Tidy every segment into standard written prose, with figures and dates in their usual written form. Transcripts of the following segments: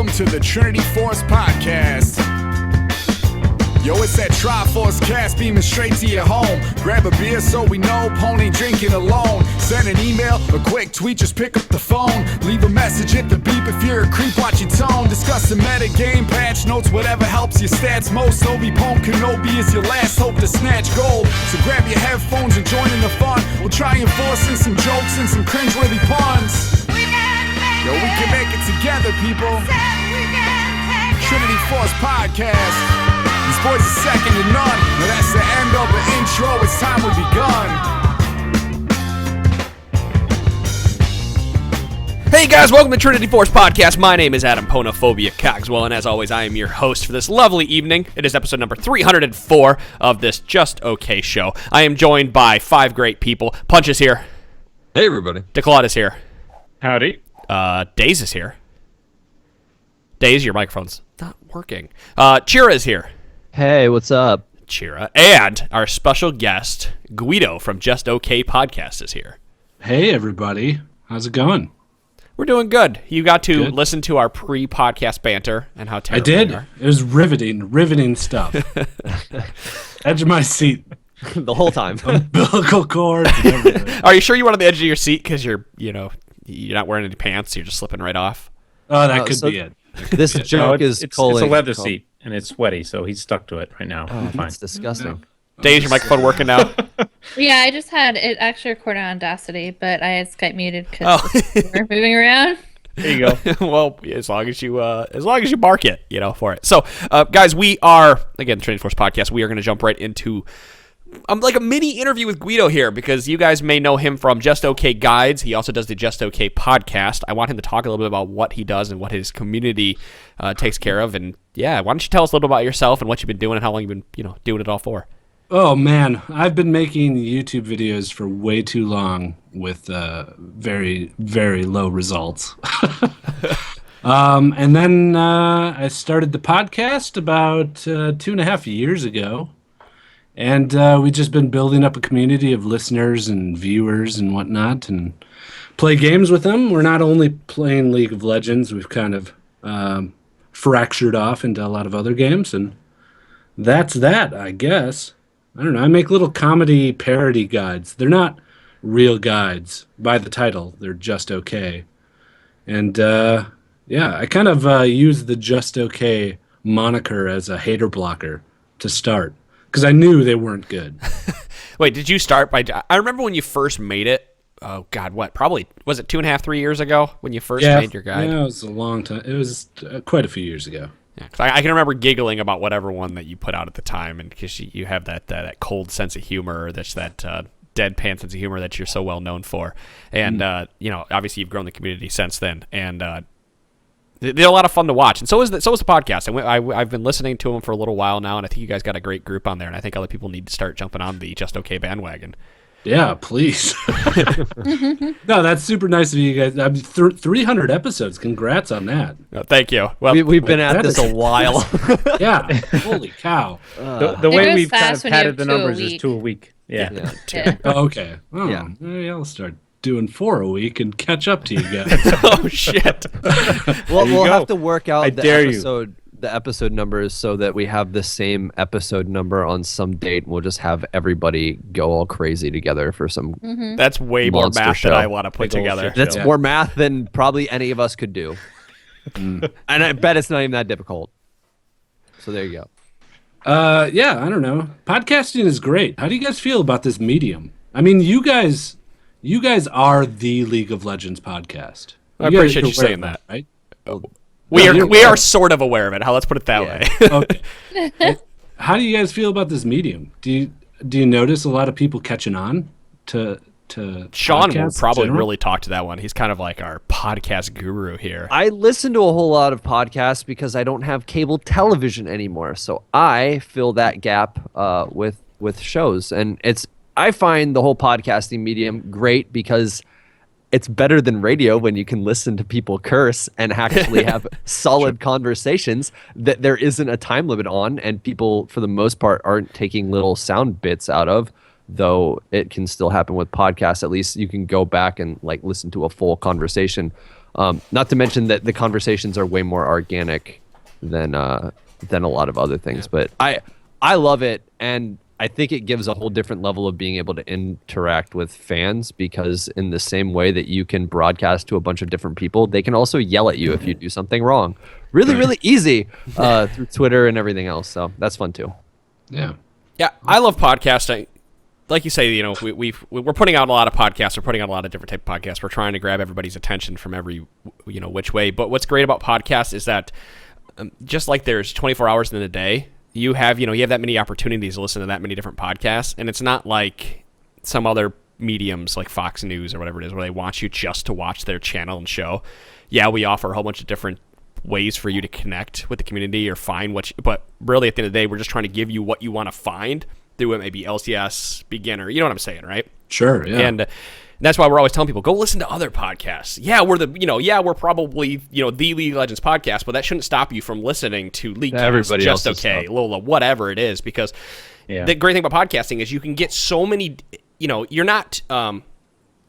welcome to the Trinity Force Podcast. Yo, it's that Triforce cast beaming straight to your home. Grab a beer so we know Pone ain't drinking alone. Send an email, a quick tweet, just pick up the phone. Leave a message, hit the beep if you're a creep, watch your tone. Discuss the meta game, patch notes, whatever helps your stats most. Obi-Pone Kenobi is your last hope to snatch gold. So grab your headphones and join in the fun. We'll try and force in some jokes and some cringeworthy puns. Yo, we can make it together, people. Trinity Force Podcast. These boys are second to none. Now that's the end of the intro. It's time we begun. Hey guys, welcome to Trinity Force Podcast. My name is Adam Ponophobia Cogswell, and as always, I am your host for this lovely evening. It is episode number 304 of this Just Okay show. I am joined by five great people. Punch is here. Hey everybody. DeClaude is here. Howdy. Daze is here. Daze, your microphone's not working. Chira is here. Hey, what's up? Chira. And our special guest, Guido from Just Okay Podcast is here. Hey everybody. How's it going? We're doing good. You got to listen to our pre-podcast banter and how terrible I did. we are. It was riveting stuff. Edge of my seat. The whole time. Umbilical cord and everything. Are you sure you were on the edge of your seat because you're not wearing any pants, you're just slipping right off? Oh, that could be it. This joke is it's a leather seat, and it's sweaty, so he's stuck to it right now. I'm fine. It's disgusting. Dave, your microphone working now? Yeah, I just had it actually recorded on Audacity, but I had Skype muted because we're moving around. There you go. Well, as long as you mark it, for it. So, guys, we are again the Trinity Force Podcast. We are going to jump right into like a mini interview with Guido here because you guys may know him from Just Okay Guides. He also does the Just Okay podcast. I want him to talk a little bit about what he does and what his community takes care of. And yeah, why don't you tell us a little bit about yourself and what you've been doing and how long you've been doing it all for? Oh man, I've been making YouTube videos for way too long with very, very low results. And then I started the podcast about 2.5 years ago. And we've just been building up a community of listeners and viewers and whatnot and play games with them. We're not only playing League of Legends, we've kind of fractured off into a lot of other games. And that's that, I guess. I don't know. I make little comedy parody guides. They're not real guides by the title. They're just okay. And yeah, I kind of use the Just Okay moniker as a hater blocker to start. Because I knew they weren't good. Wait, did you start by... I remember when you first made it. Oh, God, what? Probably... Was it 2.5, 3 years ago when you first made your guide? Yeah, it was a long time. It was quite a few years ago. Yeah, 'cause I can remember giggling about whatever one that you put out at the time, and because you have that cold sense of humor, or that deadpan sense of humor that you're so well known for. And, obviously you've grown the community since then. And... they're a lot of fun to watch, and so is the podcast. And I've been listening to them for a little while now, and I think you guys got a great group on there, and I think other people need to start jumping on the Just Okay bandwagon. Yeah, please. No, that's super nice of you guys. I mean, 300 episodes. Congrats on that. Thank you. Well, We've been at this a while. Yeah, holy cow. The way we've kind of fast when you padded have the 2 a numbers is week. 2 a week. Yeah. Yeah. Oh, okay. Oh, Yeah. Maybe I'll start doing 4 a week and catch up to you guys. oh, shit. Well, we'll go. have to work I out dare you. the episode numbers so that we have the same episode number on some date. We'll just have everybody go all crazy together for some. That's way more Monster math show. than I want to put Big old together. shit That's show. more math than probably any of us could do. And I bet it's not even that difficult. So there you go. Yeah, I don't know. Podcasting is great. How do you guys feel about this medium? I mean, you guys are the League of Legends podcast. I appreciate you saying aware of that. right? We are sort of aware of it. Let's put it that way. Okay. How do you guys feel about this medium? Do you notice a lot of people catching on to Sean will podcasts in probably general? really talk to that one. He's kind of like our podcast guru here. I listen to a whole lot of podcasts because I don't have cable television anymore. So I fill that gap with shows. And I find the whole podcasting medium great because it's better than radio when you can listen to people curse and actually have solid conversations that there isn't a time limit on, and people, for the most part, aren't taking little sound bits out of. though it can still happen with podcasts. At least you can go back and like listen to a full conversation. Not to mention that the conversations are way more organic than a lot of other things. But I love it, and I think it gives a whole different level of being able to interact with fans, because in the same way that you can broadcast to a bunch of different people, they can also yell at you if you do something wrong. Really, really easy through Twitter and everything else. So that's fun too. Yeah. Yeah, I love podcasting. Like you say, you know, we're putting out a lot of podcasts. We're putting out a lot of different type of podcasts. We're trying to grab everybody's attention from every, which way. But what's great about podcasts is that just like there's 24 hours in a day, you have that many opportunities to listen to that many different podcasts, and it's not like some other mediums like Fox News or whatever it is where they want you just to watch their channel and show. Yeah, we offer a whole bunch of different ways for you to connect with the community or find but really at the end of the day, we're just trying to give you what you want to find through it, maybe LCS, beginner, you know what I'm saying, right? Sure, yeah. And that's why we're always telling people, go listen to other podcasts. Yeah, we're probably, the League of Legends podcast, but that shouldn't stop you from listening to League Everybody Just else's Okay, stuff. Lola, whatever it is, because the great thing about podcasting is you can get so many, you're not,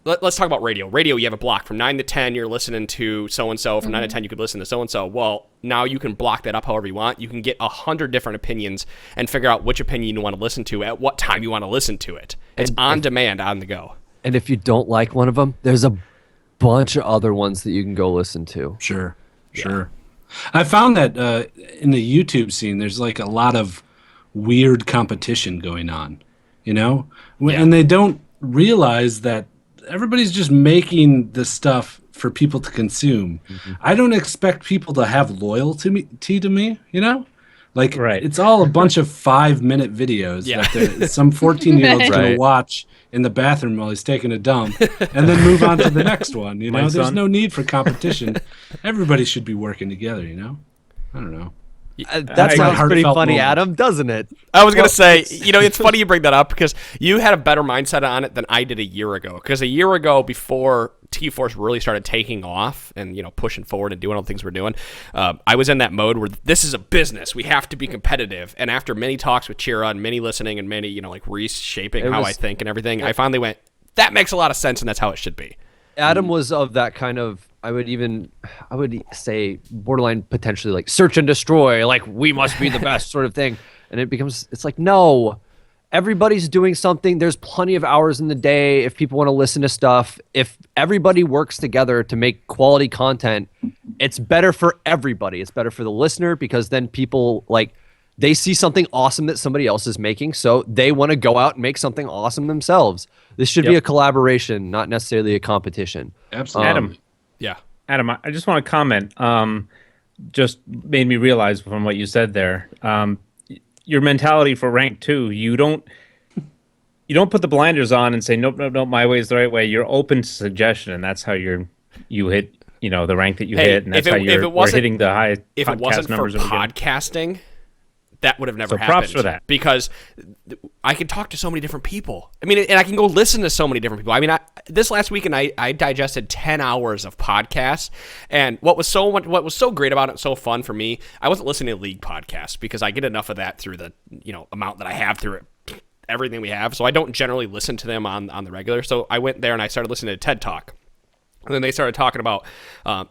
let's talk about radio. Radio, you have a block. From 9 to 10, you're listening to so-and-so. From 9 to 10, you could listen to so-and-so. Well, now you can block that up however you want. You can get 100 different opinions and figure out which opinion you want to listen to at what time you want to listen to it. It's on demand, on the go. And if you don't like one of them, there's a bunch of other ones that you can go listen to. Sure. I found that in the YouTube scene, there's like a lot of weird competition going on, and they don't realize that everybody's just making the stuff for people to consume. Mm-hmm. I don't expect people to have loyalty to me, Like, It's all a bunch of 5-minute videos that some 14-year-old's going to watch in the bathroom while he's taking a dump and then move on to the next one, There's no need for competition. Everybody should be working together, I don't know. That sounds pretty funny, moment. Adam, doesn't it? I was going to say, it's funny you bring that up because you had a better mindset on it than I did a year ago. Because a year ago, before T-Force really started taking off and, pushing forward and doing all the things we're doing, I was in that mode where this is a business. We have to be competitive. And after many talks with Chira and many listening and many, reshaping how I think and everything, I finally went, that makes a lot of sense and that's how it should be. Adam was of that kind of, I would say borderline potentially like search and destroy, like we must be the best sort of thing. And it's like, no, everybody's doing something. There's plenty of hours in the day if people want to listen to stuff. If everybody works together to make quality content, it's better for everybody. It's better for the listener because then people they see something awesome that somebody else is making, so they want to go out and make something awesome themselves. This should be a collaboration, not necessarily a competition. Absolutely. Adam, I just want to comment. Just made me realize from what you said there. Your mentality for rank 2, you don't put the blinders on and say nope, my way is the right way. You're open to suggestion, and that's how you hit the rank that you hit, and that's how we're hitting the high. If it wasn't for podcasting, that would have never happened. Props for that. Because I can talk to so many different people. I mean, and I can go listen to so many different people. I mean, this last weekend, I digested 10 hours of podcasts. And what was so great about it, so fun for me, I wasn't listening to League podcasts because I get enough of that through the amount that I have through it, everything we have. So I don't generally listen to them on the regular. So I went there and I started listening to TED Talk. And then they started talking about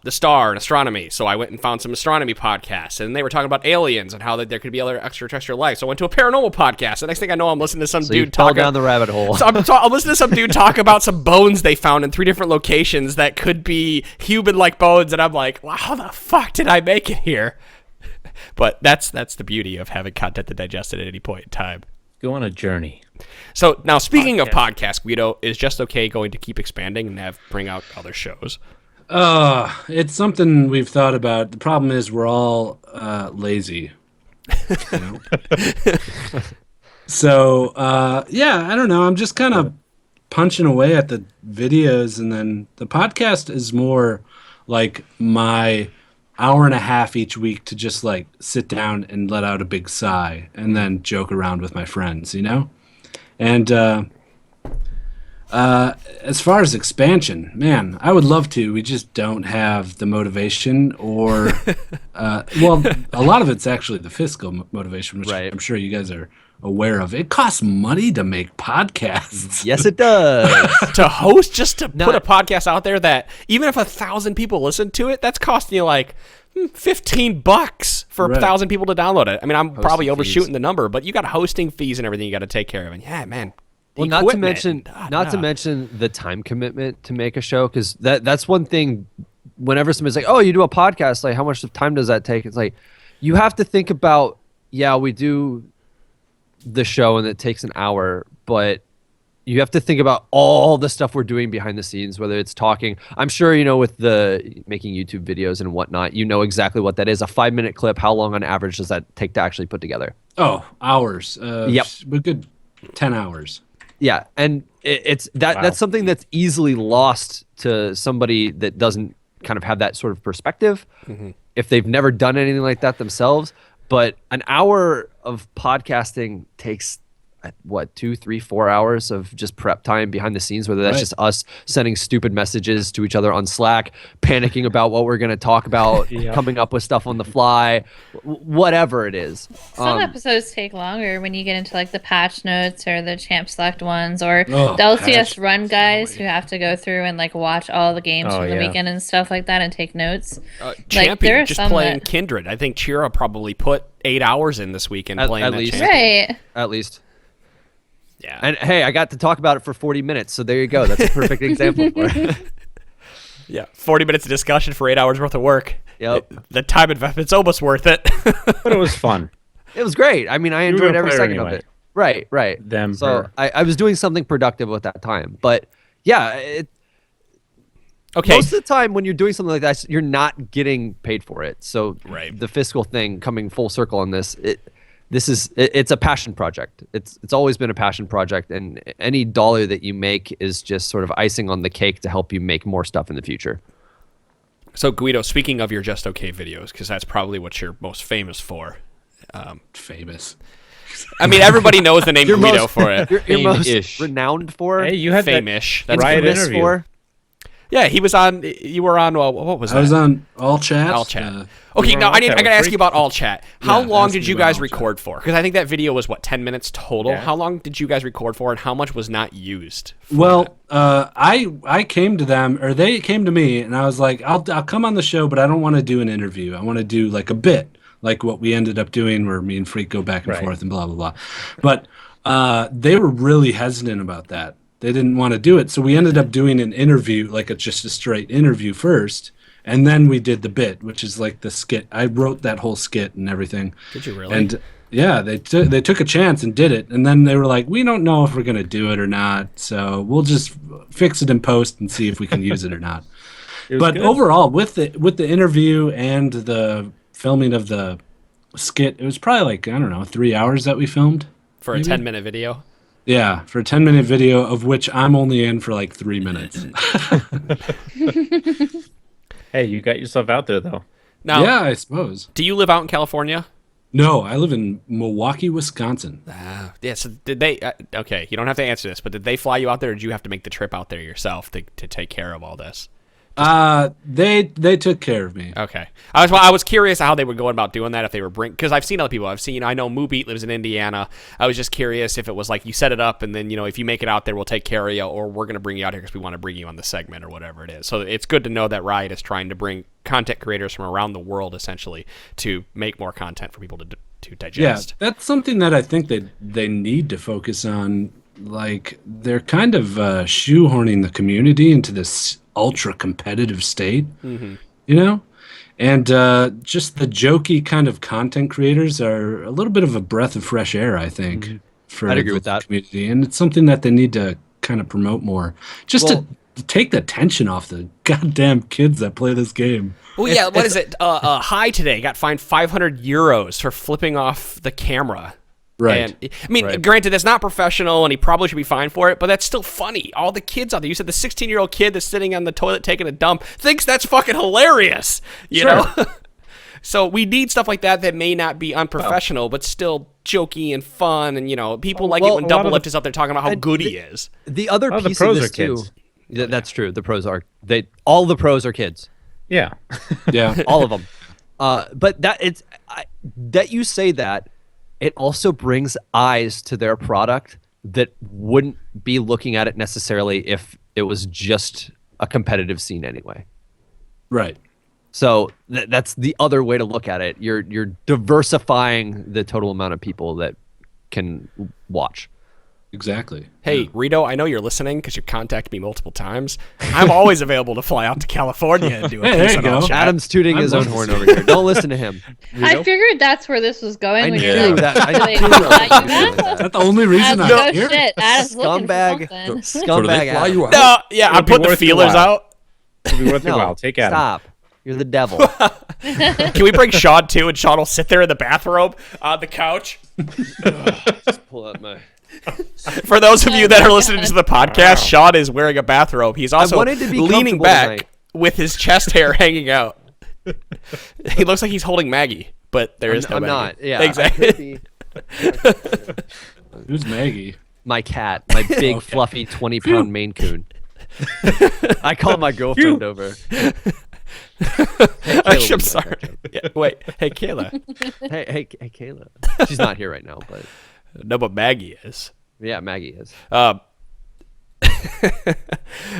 the star and astronomy. So I went and found some astronomy podcasts. And they were talking about aliens and how there could be other extraterrestrial life. So I went to a paranormal podcast. The next thing I know, I'm listening to some dude talk down the rabbit hole. So I'm listening to some dude talk about some bones they found in 3 different locations that could be human-like bones. And I'm like, wow, how the fuck did I make it here? But that's the beauty of having content to digest it at any point in time. Go on a journey. So now, speaking of podcasts, Guido, is Just Okay going to keep expanding and bring out other shows? It's something we've thought about. The problem is we're all lazy. So I don't know. I'm just kind of punching away at the videos, and then the podcast is more like my hour and a half each week to just sit down and let out a big sigh and then joke around with my friends, And as far as expansion, man, I would love to. We just don't have the motivation or, a lot of it's actually the fiscal motivation, which I'm sure you guys are aware of. It costs money to make podcasts. Yes, it does. To host, just to Not- put a podcast out there that even if 1,000 people listen to it, that's costing you like $15 for Right. 1,000 people to download it. I mean, I'm probably fees. overshooting the number, but you got hosting fees and everything you got to take care of. And yeah, man. Well, not to equipment. mention, God, not to no. mention the time commitment to make a show, because that's one thing. Whenever somebody's like, "Oh, you do a podcast, like how much time does that take?" It's like you have to think about, yeah, we do the show and it takes an hour, but you have to think about all the stuff we're doing behind the scenes, whether it's talking. I'm sure, with the making YouTube videos and whatnot, you know exactly what that is. A 5-minute clip, how long on average does that take to actually put together? Oh, hours. Yep. A good 10 hours. Yeah, and it's that's something that's easily lost to somebody that doesn't kind of have that sort of perspective if they've never done anything like that themselves. But an hour of podcasting takes 2, 3, 4 hours of just prep time behind the scenes, whether that's Right. just us sending stupid messages to each other on Slack, panicking about what we're going to talk about, coming up with stuff on the fly, whatever it is. Some episodes take longer when you get into like the patch notes or the champ select ones, or Oh, the LCS patch. run guys who have to go through and like watch all the games Oh, from the yeah. weekend and stuff like that and take notes. Champion, there are just some playing that- Kindred. I think Chira probably put 8 hours in this weekend playing at that least. champion. Right. At least. Yeah. And hey, I got to talk about it for 40 minutes, so there you go. That's a perfect example for it. Yeah, 40 minutes of discussion for 8 hours worth of work. Yep. The time investment's almost worth it. But it was fun. It was great. I mean, I You were enjoyed a every player second of anyway. it. Right, right. Them, So her. I was doing something productive with that time. But yeah, Okay. most of the time when you're doing something like that, you're not getting paid for it. So Right. the fiscal thing coming full circle on this, it's a passion project. It's always been a passion project, and any dollar that you make is just sort of icing on the cake to help you make more stuff in the future. So, Guido, speaking of your Just Okay videos, because that's probably what you're most famous for. Famous. I mean, everybody knows the name Guido for it. You're most Fame-ish. renowned for. Hey, you had that Fame-ish. it's riot famous interview. for. Yeah, he was on. You were on. What was that? I was on All Chat. All Chat. Uh, Okay, you were now on All I Chat gotta with ask Freak. you about All Chat. How Yeah, long ask did me you about guys All Chat. record for? Because I think that video was 10 minutes total. Yeah. How long did you guys record for, and how much was not used? For Well, that? I came to them, or they came to me, and I was like, I'll come on the show, but I don't want to do an interview. I want to do like a bit, like what we ended up doing, where me and Freak go back and Right. forth and blah blah blah. But they were really hesitant about that. They didn't want to do it, so we ended up doing an interview, like just a straight interview first, and then we did the bit, which is like the skit. I wrote that whole skit and everything. Did you really? And yeah, they took a chance and did it, and then they were like, "We don't know if we're gonna do it or not, so we'll just fix it in post and see if we can use it or not." It was But good. overall, with the interview and the filming of the skit, it was probably like, I don't know, 3 hours that we filmed. For a maybe? 10-minute video. Yeah, for a 10-minute video, of which I'm only in for like 3 minutes. Hey, you got yourself out there though. Now, Yeah, I suppose. do you live out in California? No, I live in Milwaukee, Wisconsin. Yeah. So did they? Okay, you don't have to answer this, but did they fly you out there, or did you have to make the trip out there yourself to take care of all this? They took care of me. Okay, I was curious how they were going about doing that, if they were because I've seen other people. I know Moobeat lives in Indiana. I was just curious if it was like you set it up and then if you make it out there, we'll take care of you, or we're gonna bring you out here because we want to bring you on the segment or whatever it is. So it's good to know that Riot is trying to bring content creators from around the world essentially to make more content for people to Yeah, digest. that's something that I think they need to focus on. Like, they're kind of shoehorning the community into this ultra competitive state, and just the jokey kind of content creators are a little bit of a breath of fresh air, I think, for I'd agree the with that. community, and it's something that they need to kind of promote more, just to take the tension off the goddamn kids that play this game. Well, yeah. What is it? High today got fined 500 euros for flipping off the camera. Right. And, I mean, granted, that's not professional, and he probably should be fined for it, but that's still funny. All the kids out there, you said the 16-year-old kid that's sitting on the toilet taking a dump thinks that's fucking hilarious, you know? So we need stuff like that may not be unprofessional, but still jokey and fun, and, people like it when a lot Double of Lift the- is out there talking about how good he is. The other Oh, the piece pros of this are too. kids. That's true. The pros are all the pros are kids. Yeah. Yeah. All of them. But that you say that, it also brings eyes to their product that wouldn't be looking at it necessarily if it was just a competitive scene anyway. Right. So that's the other way to look at it. You're diversifying the total amount of people that can watch. Exactly. Hey, Rito, I know you're listening because you contacted me multiple times. I'm always available to fly out to California and do a Hey, piece there you on all go. chat. Adam's tooting his own horn over here. Don't listen to him. I figured that's where this was going. I when knew you're that. I really knew let that. you back. That's the only reason I I'm was like, oh here. shit, Adam's looking for Scumbag. something. So do they Scumbag fly Adam. you out? No, yeah, I It'll be put the worth your feelers while. out. It'll be worth your No, while. Take Adam. stop. You're the devil. Can we bring Sean too? And Sean will sit there in the bathrobe on the couch. Pull out my... For those of you that are listening to the podcast, Sean is wearing a bathrobe. He's also wanted to be leaning comfortable back tonight. with his chest hair hanging out. He looks like he's holding Maggie, but there is no I'm Maggie. not. Yeah. Exactly. I could be. Who's Maggie? My cat. My big, fluffy, 20-pound Maine Coon. I call my girlfriend over. Hey, I'm Kayla, sorry. Yeah, wait, hey Kayla. hey, Kayla. She's not here right now, but No, but Maggie is. yeah, Maggie is.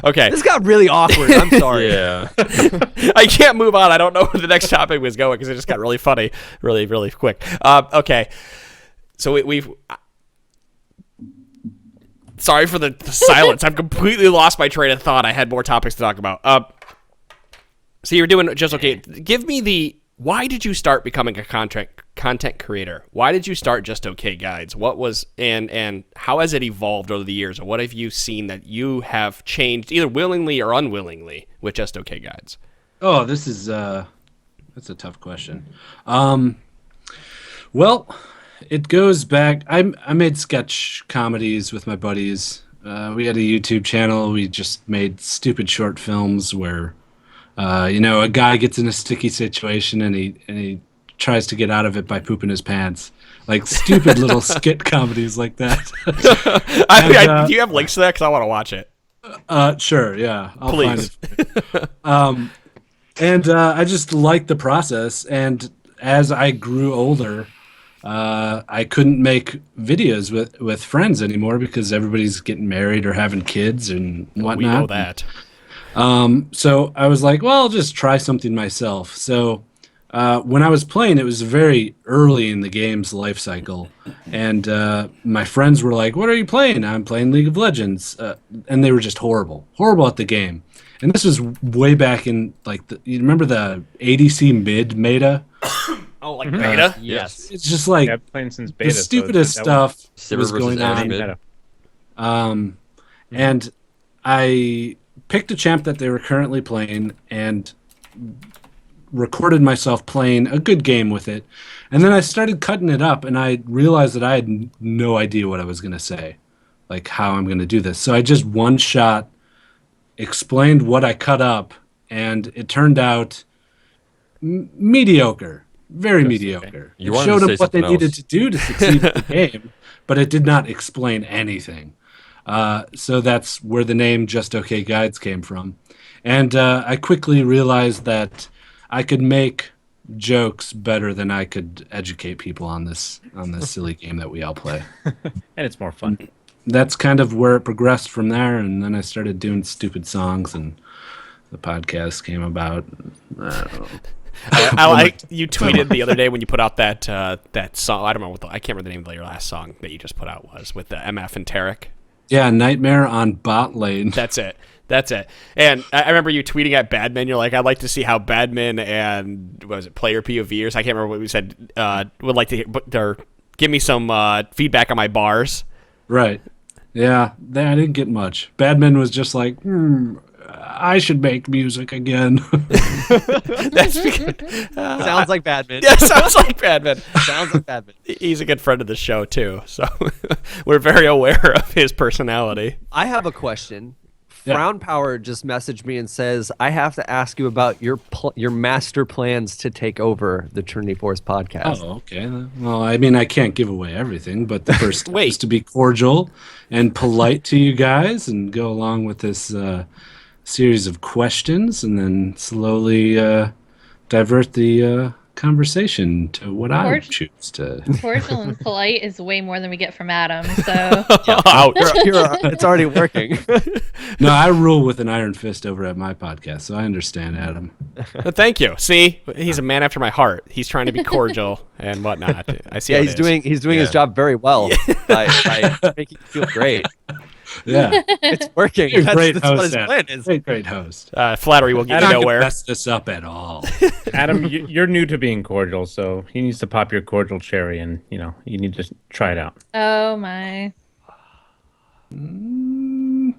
Okay. This got really awkward. I'm sorry. Yeah. I can't move on. I don't know where the next topic was going because it just got really funny, really, really quick. Okay, so we've. Sorry for the silence. I've completely lost my train of thought. I had more topics to talk about. So you're doing just okay. Give me why did you start becoming a content creator? Why did you start Just Okay Guides? What was and how has it evolved over the years? Or what have you seen that you have changed either willingly or unwillingly with Just Okay Guides? Oh, this is that's a tough question. Well, it goes back. I made sketch comedies with my buddies. We had a YouTube channel. We just made stupid short films where, a guy gets in a sticky situation and he tries to get out of it by pooping his pants. Like stupid little skit comedies like that. Do you have links to that? Because I want to watch it. Sure, yeah. I'll Please. find it. I just liked the process. And as I grew older, I couldn't make videos with friends anymore because everybody's getting married or having kids and whatnot. We know that. So I was like, well, I'll just try something myself. So when I was playing, it was very early in the game's life cycle. And my friends were like, what are you playing? I'm playing League of Legends. And they were just horrible at the game. And this was way back in, like, you remember the ADC mid meta? Oh, like beta? Yes. It's just like Yeah, I've played since beta. the stupidest stuff Sivir was versus going on. Mid. And I picked a champ that they were currently playing and recorded myself playing a good game with it. And then I started cutting it up and I realized that I had no idea what I was going to say, like how I'm going to do this. So I just one shot explained what I cut up and it turned out mediocre, very mediocre. You It wanted to showed say them what they something needed else. to do to succeed in the game, but it did not explain anything. So that's where the name Just Okay Guides came from. And I quickly realized that I could make jokes better than I could educate people on this silly game that we all play. And it's more fun. That's kind of where it progressed from there, and then I started doing stupid songs, and the podcast came about. I don't know. I like you tweeted the other day when you put out that song. I don't know I can't remember the name of your last song that you just put out was with the MF and Tarek. Yeah, Nightmare on Bot Lane. That's it. And I remember you tweeting at Badman. You're like, I'd like to see how Badman and what was it, player POVers? I can't remember what we said. Would like to hear, or give me some feedback on my bars. Right. Yeah, I didn't get much. Badman was just like, I should make music again. That's because, Sounds like Badman. yeah, sounds like Badman. Sounds like Badman. He's a good friend of the show too, so we're very aware of his personality. I have a question. Yeah. Frown Power just messaged me and says, I have to ask you about your master plans to take over the Trinity Force podcast. Oh, okay. Well, I mean, I can't give away everything, but the first step Wait. is to be cordial and polite to you guys and go along with this series of questions and then slowly divert the conversation to what I Cordial. choose to. Cordial and polite is way more than we get from Adam. So Ouch. It's already working. No, I rule with an iron fist over at my podcast, so I understand, Adam. Thank you. See, he's a man after my heart. He's trying to be cordial and whatnot. I see. Yeah, how he's it is. doing his job very well by making you feel great. Yeah, It's working. you're a great That's what host. his Adam. plan is. Great host. Flattery will get You're you not gonna nowhere. mess this up at all. Adam, you're new to being cordial, so he needs to pop your cordial cherry, and you need to try it out. oh my. And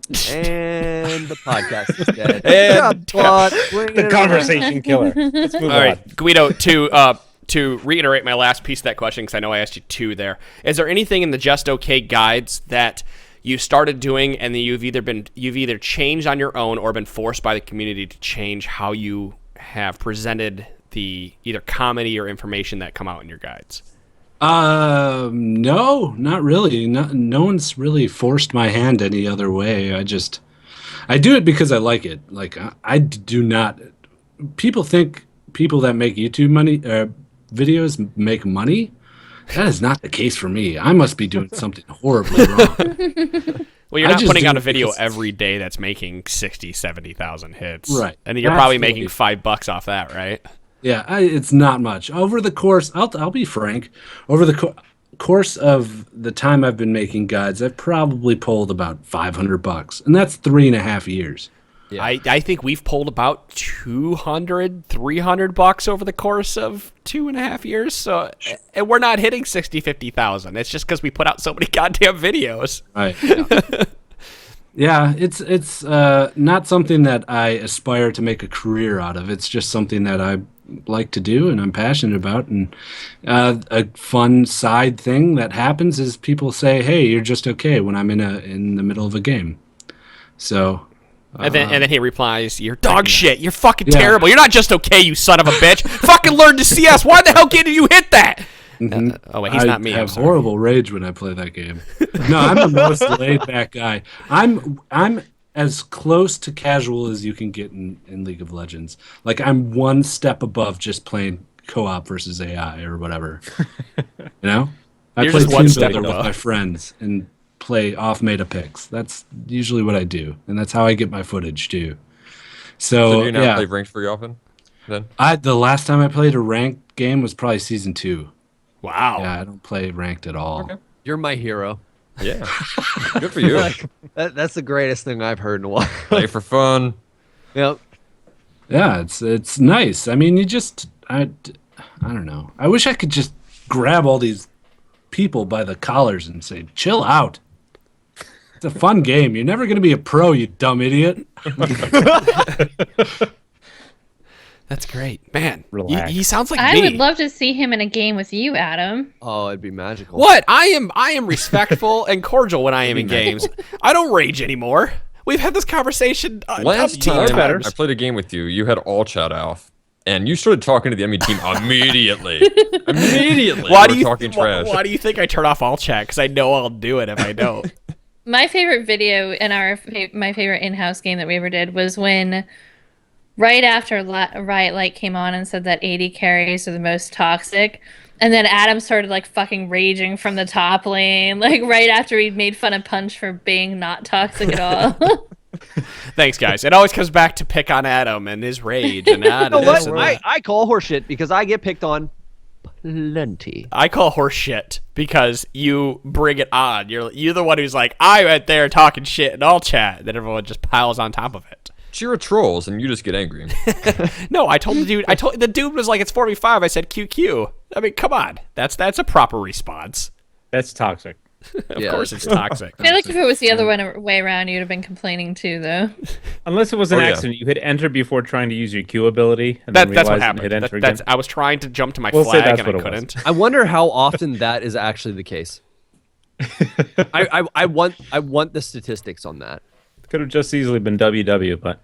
the podcast is dead. And The conversation killer. Let's move All right, Guido, to reiterate my last piece of that question, because I know I asked you two there. Is there anything in the Just Okay guides that you started doing and that you've either changed on your own or been forced by the community to change how you have presented the either comedy or information that come out in your guides? No, not really. No one's really forced my hand any other way. I do it because I like it. Like I do not. People think people that make YouTube videos make money. That is not the case for me. I must be doing something horribly wrong. Well, you're I not just putting do out a it video because- every day that's making 60, 70,000 hits. Right. And you're probably Absolutely. making $5 off that, right? Yeah, it's not much. Over the course, I'll be frank. Over the course of the time I've been making guides, I've probably pulled about $500, and that's 3.5 years. Yeah. I think we've pulled about $200-$300 over the course of 2.5 years. So, and we're not hitting 60,000-50,000. It's just because we put out so many goddamn videos. Right. Yeah, it's not something that I aspire to make a career out of. It's just something that I like to do and I'm passionate about. And a fun side thing that happens is people say, "Hey, you're just okay," when I'm in the middle of a game. So. And then he replies, "You're dog shit. You're fucking Yeah. terrible. You're not just okay, you son of a bitch. Fucking learn to CS. Why the hell did you hit that?" Oh wait, he's not me. I I'm have sorry. horrible rage when I play that game. No, I'm the most laid back guy. I'm as close to casual as you can get in League of Legends. Like I'm one step above just playing co-op versus AI or whatever. You know? I You're play just one team step builder with above. my friends and play off meta picks. That's usually what I do, and that's how I get my footage too. So So, do you not yeah, play ranked very often? Then the last time I played a ranked game was probably season 2. Wow. Yeah, I don't play ranked at all. Okay. You're my hero. yeah, good for you. That's the greatest thing I've heard in a while. Play for fun. Yep. Yeah, it's nice. I mean, I don't know. I wish I could just grab all these people by the collars and say, "Chill out. It's a fun game. You're never going to be a pro, you dumb idiot." That's great. Man, Relax. he sounds like I me. would love to see him in a game with you, Adam. Oh, it'd be magical. What? I am respectful and cordial when I am in games. I don't rage anymore. We've had this conversation Last umpteen time better. I played a game with you, you had all chat off, and you started talking to the enemy team immediately. Immediately. Why you do were you talking trash? Why do you think I turn off all chat? Because I know I'll do it if I don't. My favorite video in my favorite in-house game that we ever did was when right after Riot Light came on and said that 80 carries are the most toxic, and then Adam started like fucking raging from the top lane, like right after he'd made fun of Punch for being not toxic at all. Thanks, guys. It always comes back to pick on Adam and his rage and that. You know and what? this and that. I call horseshit because I get picked on plenty. I call horse shit because you bring it on. You're the one who's like, I went there talking shit in all chat. Then everyone just piles on top of it. You're trolls, and you just get angry. No, I told the dude. The dude was like, it's 4v5. I said QQ. I mean, come on. That's a proper response. That's toxic. Of course, it's toxic. I feel like if it was the other way around, you'd have been complaining too, though. Unless it was an Oh, yeah. accident. You hit enter before trying to use your Q ability, and then That's what realized and happened. hit enter again. I was trying to jump to my We'll say flag that's and I what it was. couldn't. I wonder how often that is actually the case. I want the statistics on that. Could have just easily been WW, but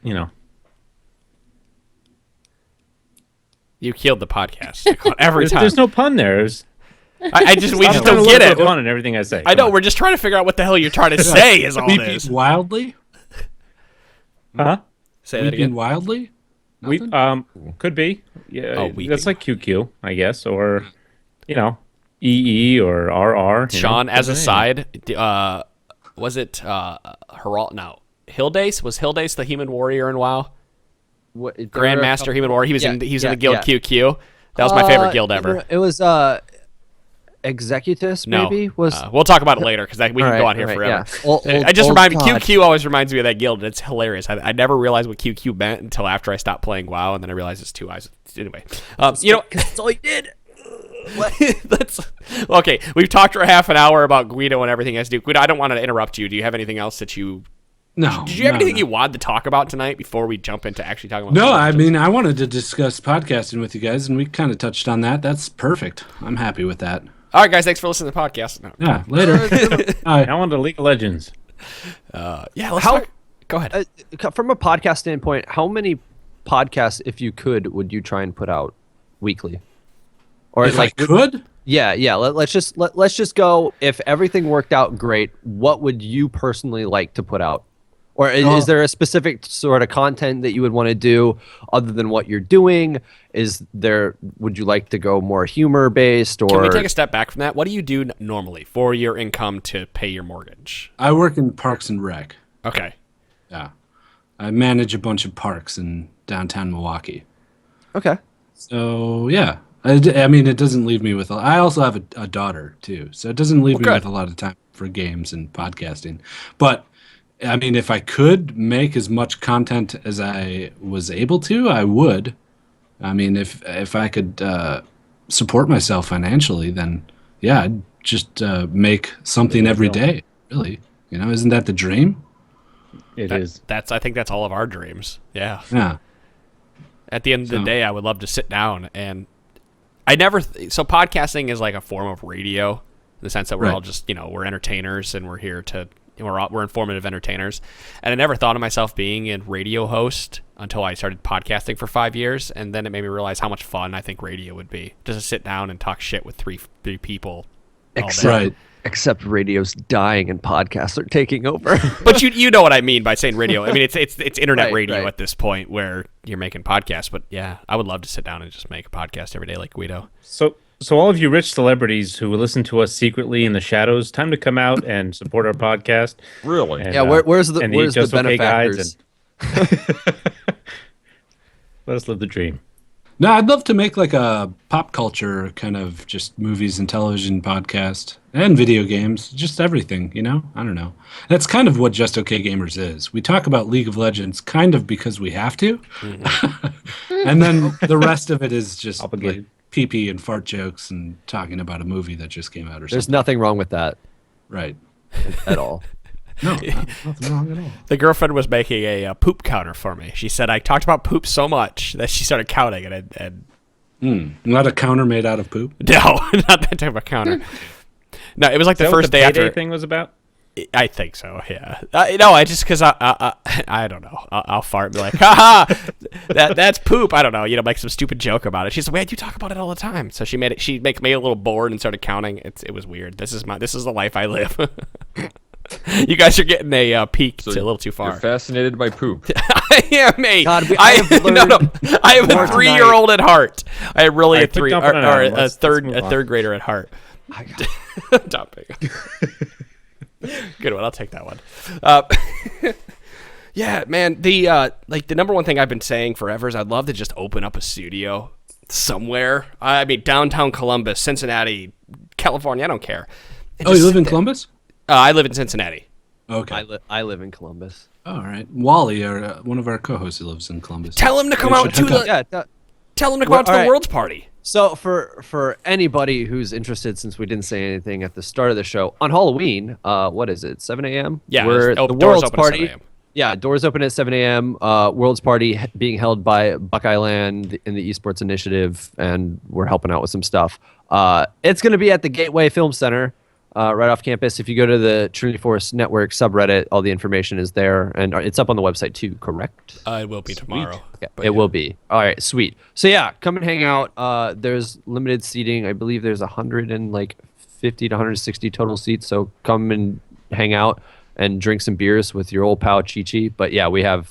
You killed the podcast every time. there's no pun there. We just I'm don't trying to get look it. for fun in everything I say. I know. We're just trying to figure out what the hell you're trying to say. Is all Weeping this? wildly? Huh? Say that Weeping again. wildly? We could be. Yeah, that's like QQ, I guess, or EE or RR. Sean, as a side, was it Herald? No, Hildace was Hildace the Human Warrior in WoW. Grandmaster Human Warrior. He was in the guild QQ. That was my favorite guild ever. It was Executus, maybe? We'll talk about it later because we can go on here forever. Yeah. I just remind me, QQ always reminds me of that guild. It's hilarious. I never realized what QQ meant until after I stopped playing WoW, and then I realized it's two eyes. Anyway, that's all you did. Okay. We've talked for half an hour about Guido and everything he has to do. Guido, I don't want to interrupt you. Do you have anything else that you? No. Did you have anything you wanted to talk about tonight before we jump into actually talking about? No, I mean, I wanted to discuss podcasting with you guys, and we kind of touched on that. That's perfect. I'm happy with that. All right, guys. Thanks for listening to the podcast. No. Yeah, later. I want to League of Legends. Let's talk. Go ahead. From a podcast standpoint, how many podcasts, if you could, would you try and put out weekly? Or if I could? Yeah. Let's just go. If everything worked out great, what would you personally like to put out? Or is there a specific sort of content that you would want to do other than what you're doing? Would you like to go more humor based? Or can we take a step back from that? What do you do normally for your income to pay your mortgage? I work in Parks and Rec. Okay. Yeah. I manage a bunch of parks in downtown Milwaukee. Okay. So, yeah. I mean, it doesn't leave me with... I also have a daughter, too. So it doesn't leave me with a lot of time for games and podcasting. But... I mean, if I could make as much content as I was able to, I would. I mean, if I could support myself financially, then yeah, I'd just make something every day. Really, isn't that the dream? It is. I think that's all of our dreams. Yeah. Yeah. At the end of the day, I would love to sit down and so podcasting is like a form of radio in the sense that we're all just we're entertainers and we're here to. We're informative entertainers, and I never thought of myself being a radio host until I started podcasting for 5 years, and then it made me realize how much fun I think radio would be, just to sit down and talk shit with three people all day. Except radio's dying and podcasts are taking over. But you know what I mean by saying radio. I mean it's internet radio at this point where you're making podcasts. But yeah, I would love to sit down and just make a podcast every day like Guido. So all of you rich celebrities who listen to us secretly in the shadows, time to come out and support our podcast. Really? And, where's the benefactors? Let us live the dream. No, I'd love to make like a pop culture kind of just movies and television podcast and video games, just everything, I don't know. That's kind of what Just Okay Gamers is. We talk about League of Legends kind of because we have to. Mm-hmm. And then the rest of it is just like pee-pee and fart jokes and talking about a movie that just came out or something. There's nothing wrong with that. Right. At all. No, nothing wrong at all. The girlfriend was making a poop counter for me. She said I talked about poop so much that she started counting it. And Not a counter made out of poop? No, not that type of counter. No, it was like the first day after. Thing was about? I think so. Yeah. No, I just because I don't know. I'll fart and be like, haha, that's poop. I don't know. Make some stupid joke about it. She said, "Wait, you talk about it all the time." So she made it. She made me a little bored and started counting. It was weird. This is the life I live. You guys are getting a peek a little too far. You're fascinated by poop. I am a. God, I have a 3-year-old at heart. I am really a third grader at heart. Topic. Good one. I'll take that one. Yeah, man. The number one thing I've been saying forever is I'd love to just open up a studio somewhere. I mean, downtown Columbus, Cincinnati, California. I don't care. You live in Columbus? I live in Cincinnati. Okay. I live in Columbus. All right. Wally, one of our co-hosts, who lives in Columbus. Tell him to come out to the World's Party. So for anybody who's interested, since we didn't say anything at the start of the show, on Halloween, what is it, 7 a.m.? Yeah, the doors World's open Party. at 7 a.m. Yeah, doors open at 7 a.m. World's Party being held by Buckeye Land in the Esports Initiative, and we're helping out with some stuff. It's going to be at the Gateway Film Center. Right off campus. If you go to the Trinity Force Network subreddit, all the information is there, and it's up on the website too, correct? It will be tomorrow. Okay, it will be. All right, sweet. So yeah, come and hang out. There's limited seating. I believe there's 150 to 160 total seats, so come and hang out. and drink some beers with your old pal Chi-Chi. But yeah,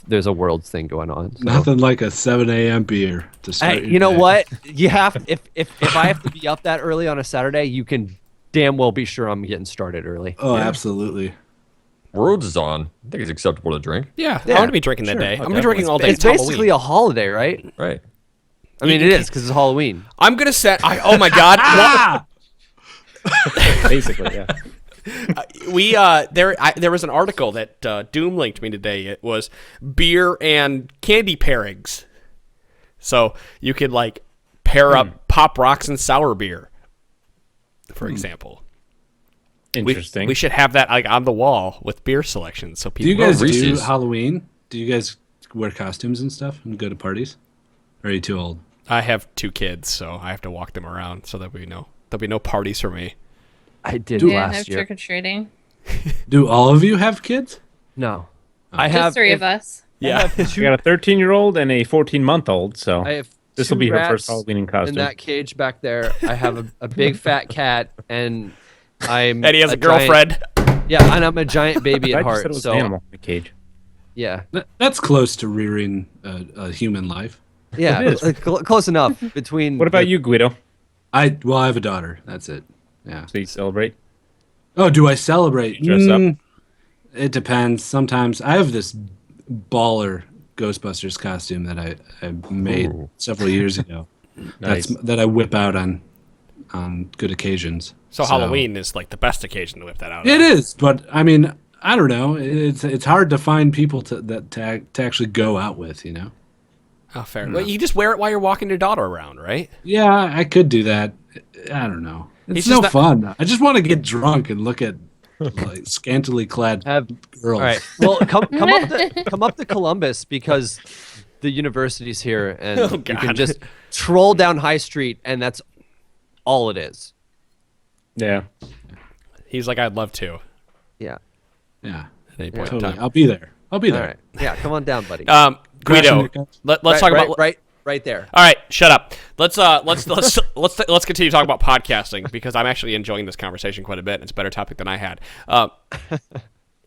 there's a world's thing going on. So. Nothing like a 7 a.m. beer to start. Hey, your you know day. what? You have if I have to be up that early on a Saturday, you can damn well be sure I'm getting started early. Oh, absolutely. Worlds is on. I think it's acceptable to drink. Yeah, I want to be drinking that day. I'm gonna be drinking all day. It's basically a holiday, right? Right. I mean, it is because it's Halloween. I'm gonna set. Oh my god. Basically, yeah. There was an article that Doom linked me today. It was beer and candy pairings. So you could like pair up Pop Rocks and sour beer, for example. Interesting. We should have that like on the wall with beer selections. So Do you people. guys do Reese's. Halloween? Do you guys wear costumes and stuff and go to parties? Or are you too old? I have 2 kids, so I have to walk them around. So there'll be no parties for me. I did Yeah, last have year. trick or treating. Do all of you have kids? No, I Just have 3 of us. Yeah. I got a 13-year-old and a 14-month-old, so I have this will 2 be her rats first Halloween in costume. that cage back there. I have a big fat cat, and I'm. And he has a giant- girlfriend. Yeah, and I'm a giant baby I at just said heart. it was So an animal in a cage. yeah, That's close to rearing a human life. yeah, It is. close enough between. What about you, Guido? I have a daughter. That's it. Yeah. So you celebrate? Oh, do I celebrate? You dress up? It depends. Sometimes I have this baller Ghostbusters costume that I made several years ago. Nice. That I whip out on good occasions. So Halloween is like the best occasion to whip that out. It is, but I mean, I don't know. It's hard to find people to actually go out with. You know. Oh, fair. Well, you just wear it while you're walking your daughter around, right? Yeah, I could do that. I don't know. It's He's no just fun. I just want to get drunk and look at like scantily clad Have girls. all right. Well, come up to Columbus because the university's here, and Oh, you God. can just troll down High Street, and that's all it is. Yeah. He's like, I'd love to Yeah. Yeah, at any point in totally. time. I'll be there. All right. Yeah, come on down, buddy. Guido, let's talk about. Right there. All right, shut up. Let's continue talking about podcasting because I'm actually enjoying this conversation quite a bit. It's a better topic than I had.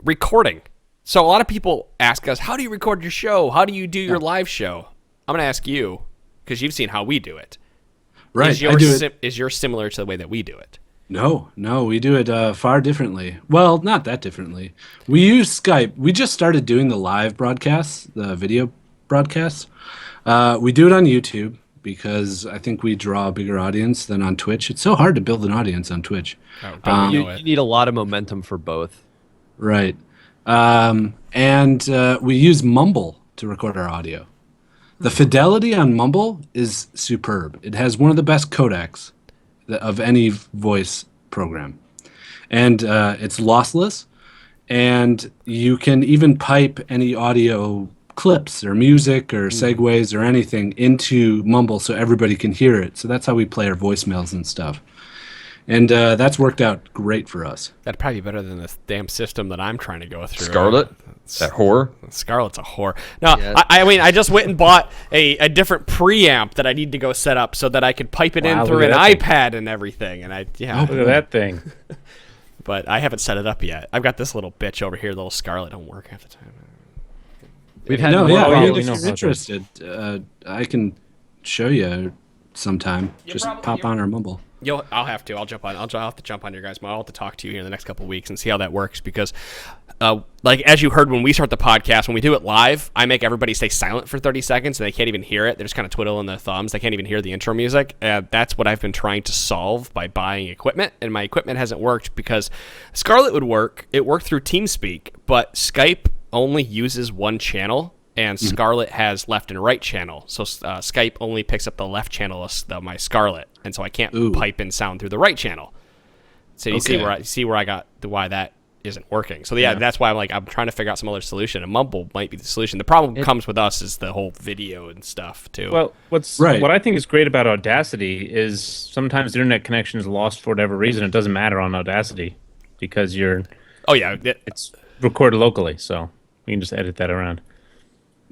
Recording. So a lot of people ask us, how do you record your show? How do you do your live show? I'm going to ask you because you've seen how we do it. Right. Is I do it. Is yours similar to the way that we do it? No, we do it far differently. Well, not that differently. We use Skype. We just started doing the live broadcasts, the video broadcasts. We do it on YouTube because I think we draw a bigger audience than on Twitch. It's so hard to build an audience on Twitch. Oh, don't we know You it? need a lot of momentum for both. Right. And we use Mumble to record our audio. The fidelity on Mumble is superb. It has one of the best codecs of any voice program. And it's lossless. And you can even pipe any audio clips or music or segues or anything into Mumble so everybody can hear it. So that's how we play our voicemails and stuff. And that's worked out great for us. That'd probably be better than this damn system that I'm trying to go through. Scarlet? That whore? Scarlet's a whore. No, Yeah. I mean, I just went and bought a different preamp that I need to go set up so that I could pipe it Wow, in through look an at that thing. iPad and everything. And Look at that thing. but I haven't set it up yet. I've got this little bitch over here, little Scarlet. Don't work half the time. We've had No, more yeah, well, if we know you're about that. interested, I can show you sometime. Just pop on our Mumble. I'll have to. I'll have to jump on your guys. I'll have to talk to you here in the next couple of weeks and see how that works because, like as you heard when we start the podcast, when we do it live, I make everybody stay silent for 30 seconds and they can't even hear it. They're just kind of twiddling their thumbs. They can't even hear the intro music. That's what I've been trying to solve by buying equipment, and my equipment hasn't worked because Scarlet would work. It worked through TeamSpeak, but Skype only uses one channel. And Scarlet has left and right channel, so Skype only picks up the left channel of my Scarlet, and so I can't pipe in sound through the right channel. So you see where I got why that isn't working. So yeah, that's why I'm trying to figure out some other solution, and Mumble might be the solution. The problem comes with us is the whole video and stuff too. Well, what I think is great about Audacity is sometimes the internet connection is lost for whatever reason. It doesn't matter on Audacity because it's recorded locally, so we can just edit that around.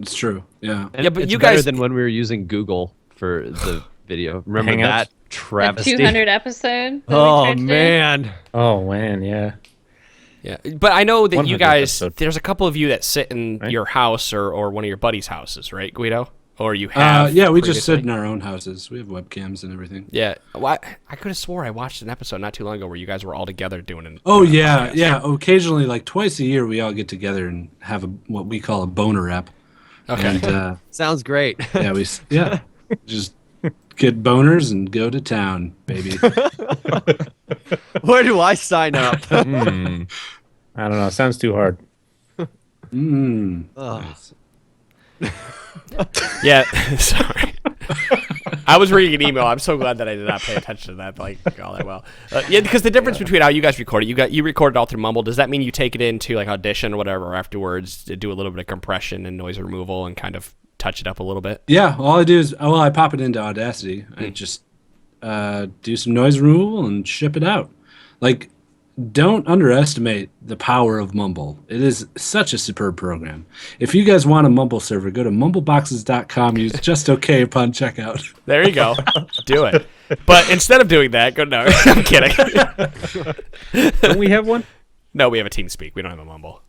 It's true. Yeah. And Yeah, but it's you better guys- than when we were using Google for the video. Remember Hangouts? that travesty? 200 episode. that we Oh tried to do? man. Oh man, yeah. Yeah, but I know that you 100th guys, episode. there's a couple of you that sit in Right? your house or one of your buddies' houses, right, Guido? Or you have? Yeah, we just sit previously? in our own houses. We have webcams and everything. Yeah, well, I could have swore I watched an episode not too long ago where you guys were all together doing it. Oh yeah, yeah. Occasionally, like twice a year, we all get together and have what we call a boner rep. Okay. And, Sounds great. just get boners and go to town, baby. Where do I sign up? I don't know. Sounds too hard. Oh. Yeah, sorry. I was reading an email. I'm so glad that I did not pay attention to that like all that well. Yeah, because the difference between how you guys record it, you record it all through Mumble. Does that mean you take it into like Audition or whatever afterwards to do a little bit of compression and noise removal and kind of touch it up a little bit? Yeah, all I do is I pop it into Audacity. I just do some noise removal and ship it out. Like, don't underestimate the power of Mumble. It is such a superb program. If you guys want a Mumble server, go to mumbleboxes.com. Use just okay upon checkout. There you go. Do it. But instead of doing that, no, I'm kidding. Don't we have one? No, we have a TeamSpeak. We don't have a Mumble.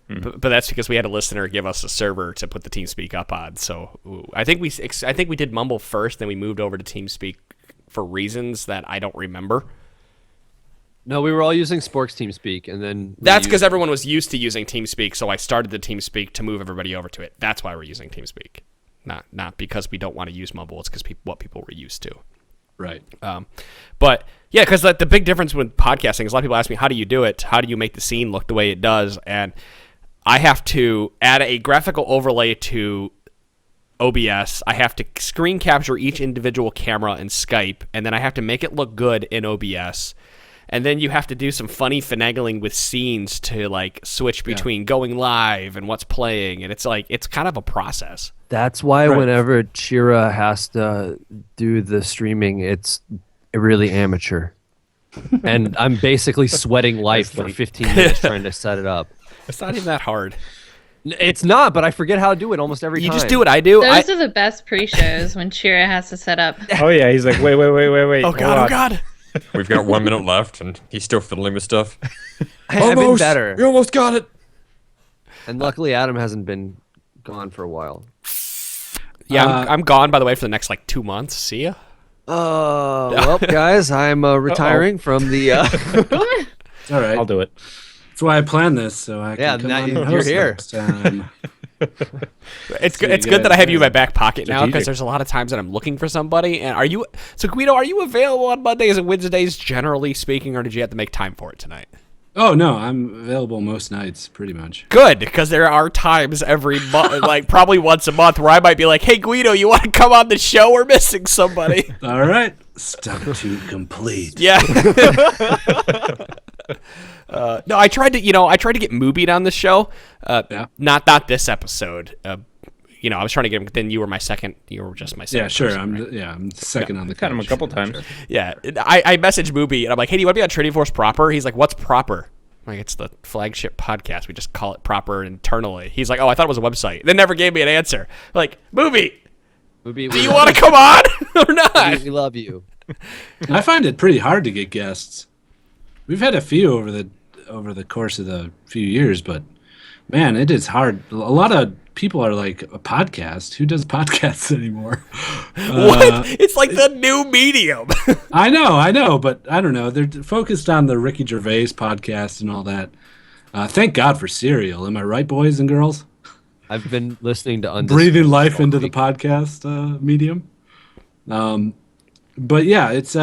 But that's because we had a listener give us a server to put the TeamSpeak up on. So I think we did Mumble first, then we moved over to TeamSpeak for reasons that I don't remember. No, we were all using Spork's TeamSpeak, and then That's because everyone was used to using TeamSpeak, so I started the TeamSpeak to move everybody over to it. That's why we're using TeamSpeak. Not because we don't want to use Mumble. It's because what people were used to. Right. But yeah, because the big difference with podcasting is a lot of people ask me, how do you do it? How do you make the scene look the way it does? And I have to add a graphical overlay to OBS. I have to screen capture each individual camera in Skype, and then I have to make it look good in OBS. And then you have to do some funny finagling with scenes to like switch between going live and what's playing, and it's kind of a process. That's why whenever Chira has to do the streaming, it's really amateur. And I'm basically sweating life for 15 minutes trying to set it up. It's not even that hard. It's not, but I forget how to do it almost every You time. just do what I do. Those are the best pre-shows when Chira has to set up. Oh yeah, he's like, wait. Oh god! Oh god! We've got 1 minute left, and he's still fiddling with stuff. I've been better. We almost got it. And luckily, Adam hasn't been gone for a while. Yeah, I'm gone, by the way, for the next, 2 months. See ya. Well, guys, I'm retiring from the... It's all right. I'll do it. That's why I planned this, so I Yeah, can come now on and you're host here. next time. It's good. you It's good guys that I have you in my later. back pocket now, because Strategic. there's a lot of times that I'm looking for somebody. And so Guido, are you available on Mondays and Wednesdays, generally speaking, or did you have to make time for it tonight? Oh, no, I'm available most nights, pretty much. Good, because there are times every month, probably once a month, where I might be like, "Hey, Guido, you want to come on the show? We're missing somebody." All right. Stuck to complete. Yeah. No, I tried to get Moobied on the show. Yeah. Not this episode. I was trying to get him. Then you were just my second. Yeah, sure. person, right? I'm second on the Cut him a couch. couple times. Yeah. I messaged Mooby and I'm like, "Hey, do you want to be on Trinity Force Proper?" He's like, "What's Proper?" I'm like, "It's the flagship podcast. We just call it Proper internally." He's like, "Oh, I thought it was a website." Then never gave me an answer. I'm like, Mooby, do you want to come on or not? We love you. I find it pretty hard to get guests. We've had a few over the course of the few years, but man, it is hard. A lot of people are like, a podcast? Who does podcasts anymore? What? It's like the new medium. I know, but I don't know. They're focused on the Ricky Gervais podcast and all that. Thank God for Serial. Am I right, boys and girls? I've been listening to Breathing life into the podcast medium. But yeah, it's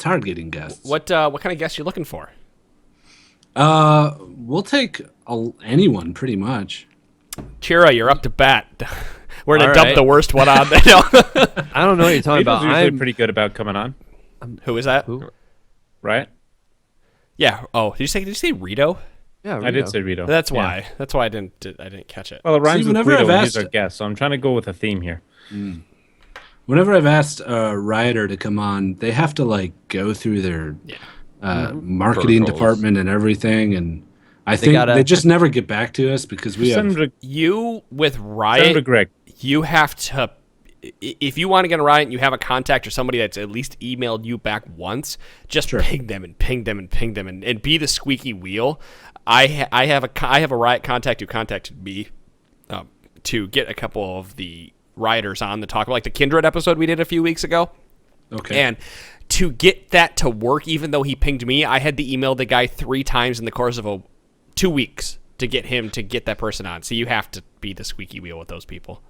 hard getting guests. What kind of guests you looking for? We'll take anyone pretty much. Chira, you're up to bat. We're gonna All dump right. the worst one on. I don't know what you're talking Guido's about. usually pretty good about coming on, Who is that? Who? right? Yeah. Oh, did you say Rito? Yeah, I did say Rito. That's Yeah. why. That's why I didn't catch it. Well, it rhymes with whenever Guido, I've and he's asked- our guest, so I'm trying to go with a theme here. Whenever I've asked a writer to come on, they have to go through their marketing Protocols. department and everything, and I think gotta- they just never get back to us because we Send have. him to, You with send him Riot, to Greg. you have to. if you want to get a riot and you have a contact or somebody that's at least emailed you back once, just ping them and ping them and ping them and be the squeaky wheel. I have a riot contact who contacted me to get a couple of the rioters on the talk, like the Kindred episode we did a few weeks ago. Okay. And to get that to work, even though he pinged me, I had to email the guy 3 times in the course of 2 weeks to get him to get that person on. So you have to be the squeaky wheel with those people.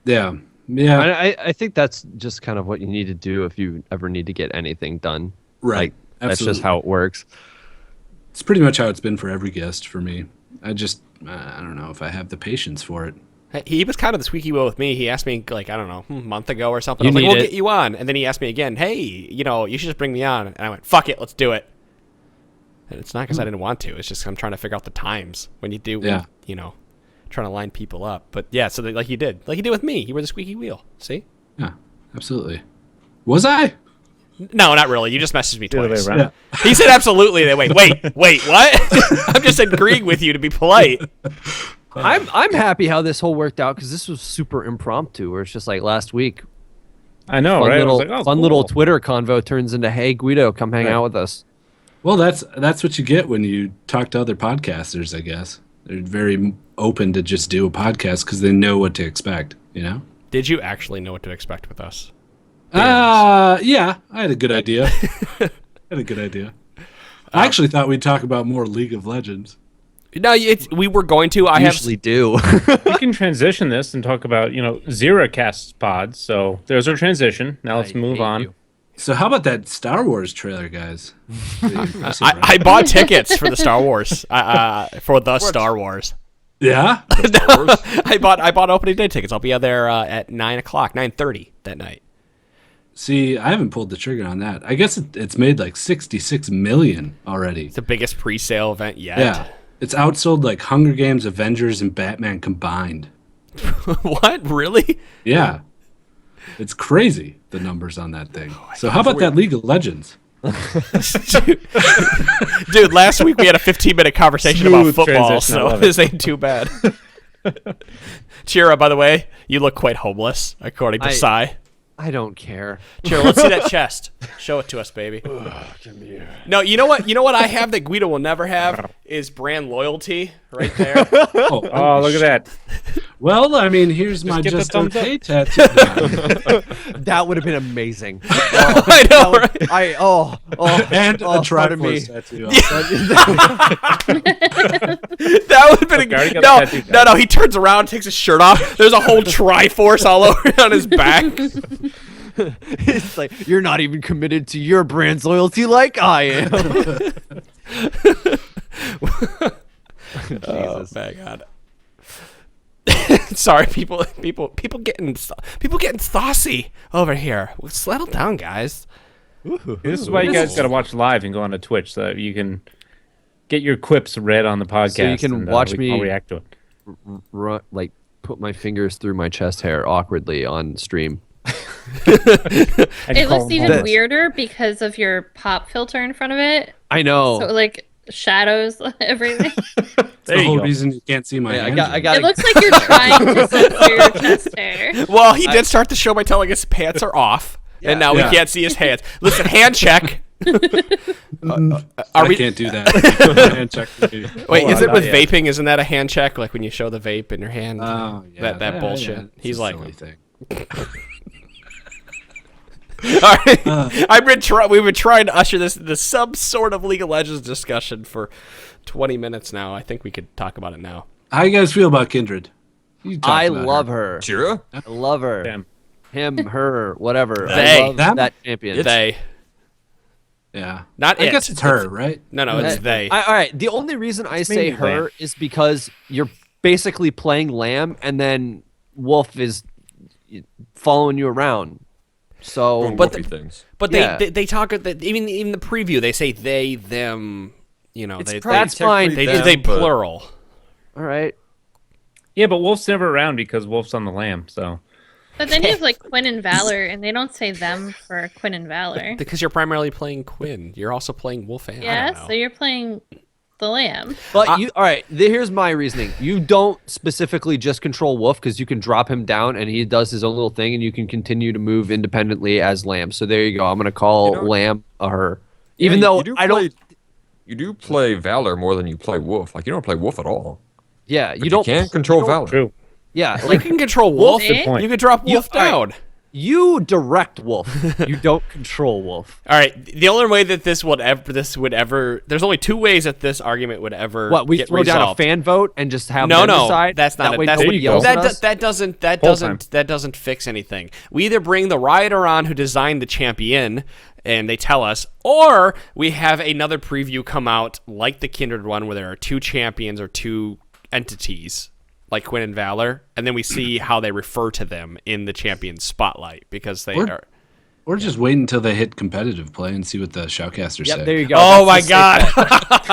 Yeah. I think that's just kind of what you need to do if you ever need to get anything done. Right. Like, that's Absolutely. just how it works. It's pretty much how it's been for every guest for me. I don't know if I have the patience for it. He was kind of the squeaky wheel with me. He asked me, like, I don't know, a month ago or something. You I was like, need we'll it. get you on. And then he asked me again, hey, you should just bring me on. And I went, fuck it, let's do it. And it's not because I didn't want to. It's just I'm trying to figure out the times when you do, trying to line people up. But yeah, so like you did with me. You were the squeaky wheel. See? Yeah, absolutely. Was I? No, not really. You just messaged me The other way twice. around. Yeah. He said absolutely. Wait, what? I'm just agreeing with you to be polite. I'm happy how this whole worked out because this was super impromptu. Where it's just like last week, I know, fun right? little I was like, oh, fun cool. little Twitter convo turns into, hey Guido, come hang out with us. Well, that's what you get when you talk to other podcasters, I guess. They're very open to just do a podcast because they know what to expect, Did you actually know what to expect with us? Yeah, I had a good idea. I actually thought we'd talk about more League of Legends. No, we were going to. I Usually do. We can transition this and talk about, Zeracast pods. So there's our transition. Now let's move hate on. you. So how about that Star Wars trailer, guys? I bought tickets for the Star Wars. Star Wars. Yeah? I bought opening day tickets. I'll be out there at 9:30 that night. See, I haven't pulled the trigger on that. I guess it's made like 66 million already. It's the biggest pre-sale event yet. Yeah. It's outsold like Hunger Games, Avengers, and Batman combined. What? Really? Yeah. It's crazy, the numbers on that thing. So how about that League of Legends? Dude, last week we had a 15-minute conversation about Smooth football, transition, I so love it. this ain't too bad. Chira, by the way, you look quite homeless, according to Sai. I don't care. Chira, let's see that chest. Show it to us, baby. No, you know what I have that Guido will never have is brand loyalty right there. Oh, look at that. Well, I mean, here's my get the just thumbs up. okay tattoo. That would have been amazing. I know, right? And a part of me. Triforce tattoo. That would have been already got the tattoo no. He turns around, takes his shirt off. There's a whole Triforce all over on his back. It's like, you're not even committed to your brand's loyalty like I am. Oh my god. Sorry, people getting saucy over here. Settle down, guys. This is why you guys got to watch live and go on to Twitch so that you can get your quips read on the podcast. So you can and, watch we can all me- react to it. Like, put my fingers through my chest hair awkwardly on stream. It call looks them even homeless. weirder because of your pop filter in front of it. I know. So like shadows everything. There the you whole go. reason you can't see my Yeah, hands. I got It looks like you're trying to censor your chest hair. Well, he did start the show by telling us pants are off, and now we Yeah. can't see his hands. Listen, hand check. I can't do that. Hand check me. Wait, Hold is on, it with not yet. vaping? Isn't that a hand check? Like when you show the vape in your hand? Oh, yeah. that Yeah, bullshit. yeah, it's He's a like, silly thing. all right. We've been trying to usher this some sort of League of Legends discussion for 20 minutes now. I think we could talk about it now. How you guys feel about Kindred? You talked I about love her. Chira? I love her. Damn. Him, her, whatever. They. I love Them? that champion. They, Yeah. not I it. guess it's her, right? No, it's they. All right. The only reason I say mainly her Lamb. is because you're basically playing Lamb, and then Wolf is following you around. So, But Wolfy things. But Yeah. they talk even in the preview they say they them. You know, It's they probably that's fine. they them, they but- plural. all right. Yeah, but Wolf's never around because Wolf's on the lamb, so. But then you have like Quinn and Valor, and they don't say them for Quinn and Valor. Because you're primarily playing Quinn. You're also playing Wolf and I Yeah, don't know. so you're playing the lamb. But all right, here's my reasoning. You don't specifically just control Wolf because you can drop him down and he does his own little thing and you can continue to move independently as Lamb. So there you go. I'm going to call Lamb a her. Even though I don't... You do play Valor more than you play Wolf. Like, you don't play Wolf at all. Yeah, you can't control Valor. True. Yeah, like you can control Wolf. Good point. You can drop Wolf down. You direct Wolf. You don't control Wolf. All right. The only way that this would ever, there's only two ways that this argument would ever. What, we get throw resolved. down a fan vote and just have them decide? That's not that it. way nobody yells at us? That doesn't fix anything. We either bring the writer on who designed the champion and they tell us, or we have another preview come out like the Kindred one where there are two champions or two entities, like Quinn and Valor, and then we see how they refer to them in the champion spotlight because they are. Or just wait until they hit competitive play and see what the shoutcasters say. There you go. Oh my God.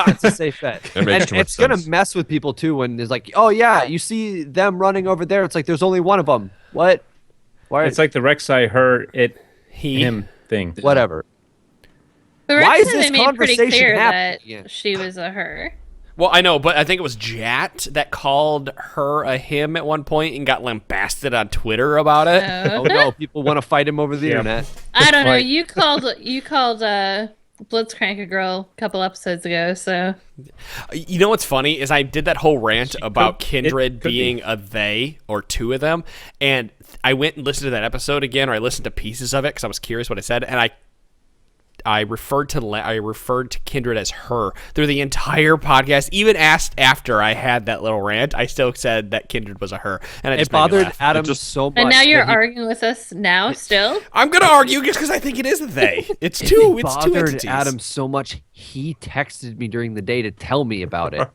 That's a safe bet. That makes And too much it's going to sense. mess with people too when there's like, oh yeah, you see them running over there. It's like there's only one of them. What? Why? It's like the Rek'Sai, her, it, He. him thing. Whatever. The Why rest is of this it made pretty conversation clear happening that again? she was a her. Well, I know, but I think it was Jat that called her a him at one point and got lambasted on Twitter about it. Oh no, people want to fight him over the internet. I don't know. Right. You called Blitzcrank a girl a couple episodes ago, so You know what's funny is I did that whole rant about it Kindred could being a they or two of them, and I went and listened to that episode again, or I listened to pieces of it because I was curious what I said, and I referred to Kindred as her through the entire podcast. Even asked after I had that little rant, I still said that Kindred was a her, and it It just made me bothered laugh. Adam so much. and now you're that he- arguing with us now still. I'm gonna argue just because I think it is a they. It's two. It It's two bothered entities. Adam so much. He texted me during the day to tell me about it.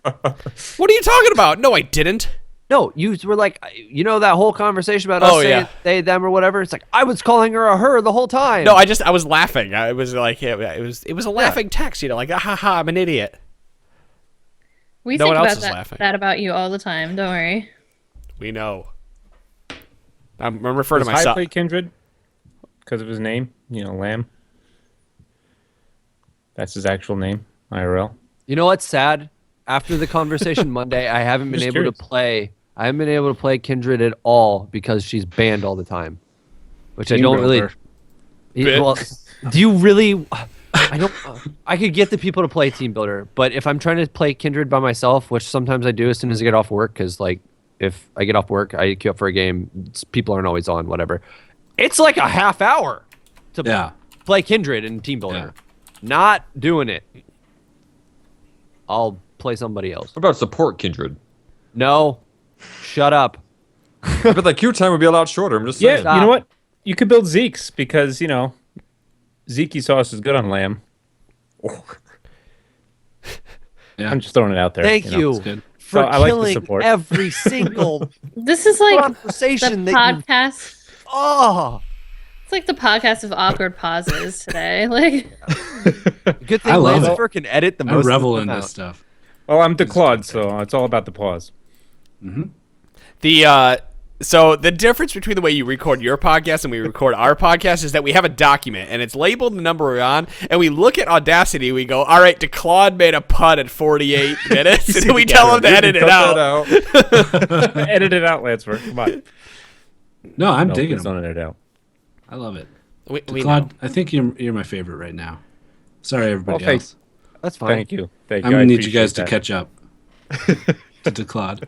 What are you talking about? No, I didn't. No, you were like, you know, that whole conversation about us Oh, saying yeah. they, them, or whatever. It's like I was calling her a her the whole time. No, I was laughing. I was like, yeah, it was a laughing text, like, ah, ha ha, I'm an idiot. We No think one else about is laughing. that about you all the time. Don't worry. We know. I'm referring Does to High myself. play Kindred because of his name? You know, Lamb. That's his actual name, IRL. You know what's sad? After the conversation Monday, I haven't been Just able to curious. play. I haven't been able to play Kindred at all because she's banned all the time, which I Team don't really. builder. Well, do you really? I don't. I could get the people to play Team Builder, but if I'm trying to play Kindred by myself, which sometimes I do as soon as I get off work, because like if I get off work, I queue up for a game. People aren't always on. Whatever. It's like a half hour to Yeah. play Kindred and Team Builder. Not doing it. I'll play somebody else. What about support Kindred? No. Shut up. I bet that queue time would be a lot shorter. I'm just Yeah, saying. Stop. you know what? You could build Zeke's because, you know, Zeke sauce is good on Lamb. Yeah. I'm just throwing it out there. Thank know. you good. for So I like the killing support. every single This is like conversation the that you. podcast. Oh, It's like the podcast of awkward pauses today. Like, good thing I love Landsfer it. can edit the I most. revel of in them this out. stuff. Well, I'm DeClaude, so it's all about the pause. So the difference between the way you record your podcast and we record our podcast is that we have a document and it's labeled the number we're on, and we look at Audacity, we go, all right, DeClaude made a pun at 48 minutes, and then we tell him to edit it Cut out. that out. Edit it out, Lansford. Come on. No, I'm No, digging please them. don't edit it out. I love it. We Claude, I think you're my favorite right now. Sorry, everybody Well, thanks. else. That's fine. Thank you. Thank you. I'm I gonna need you guys appreciate to that. catch up to Claude.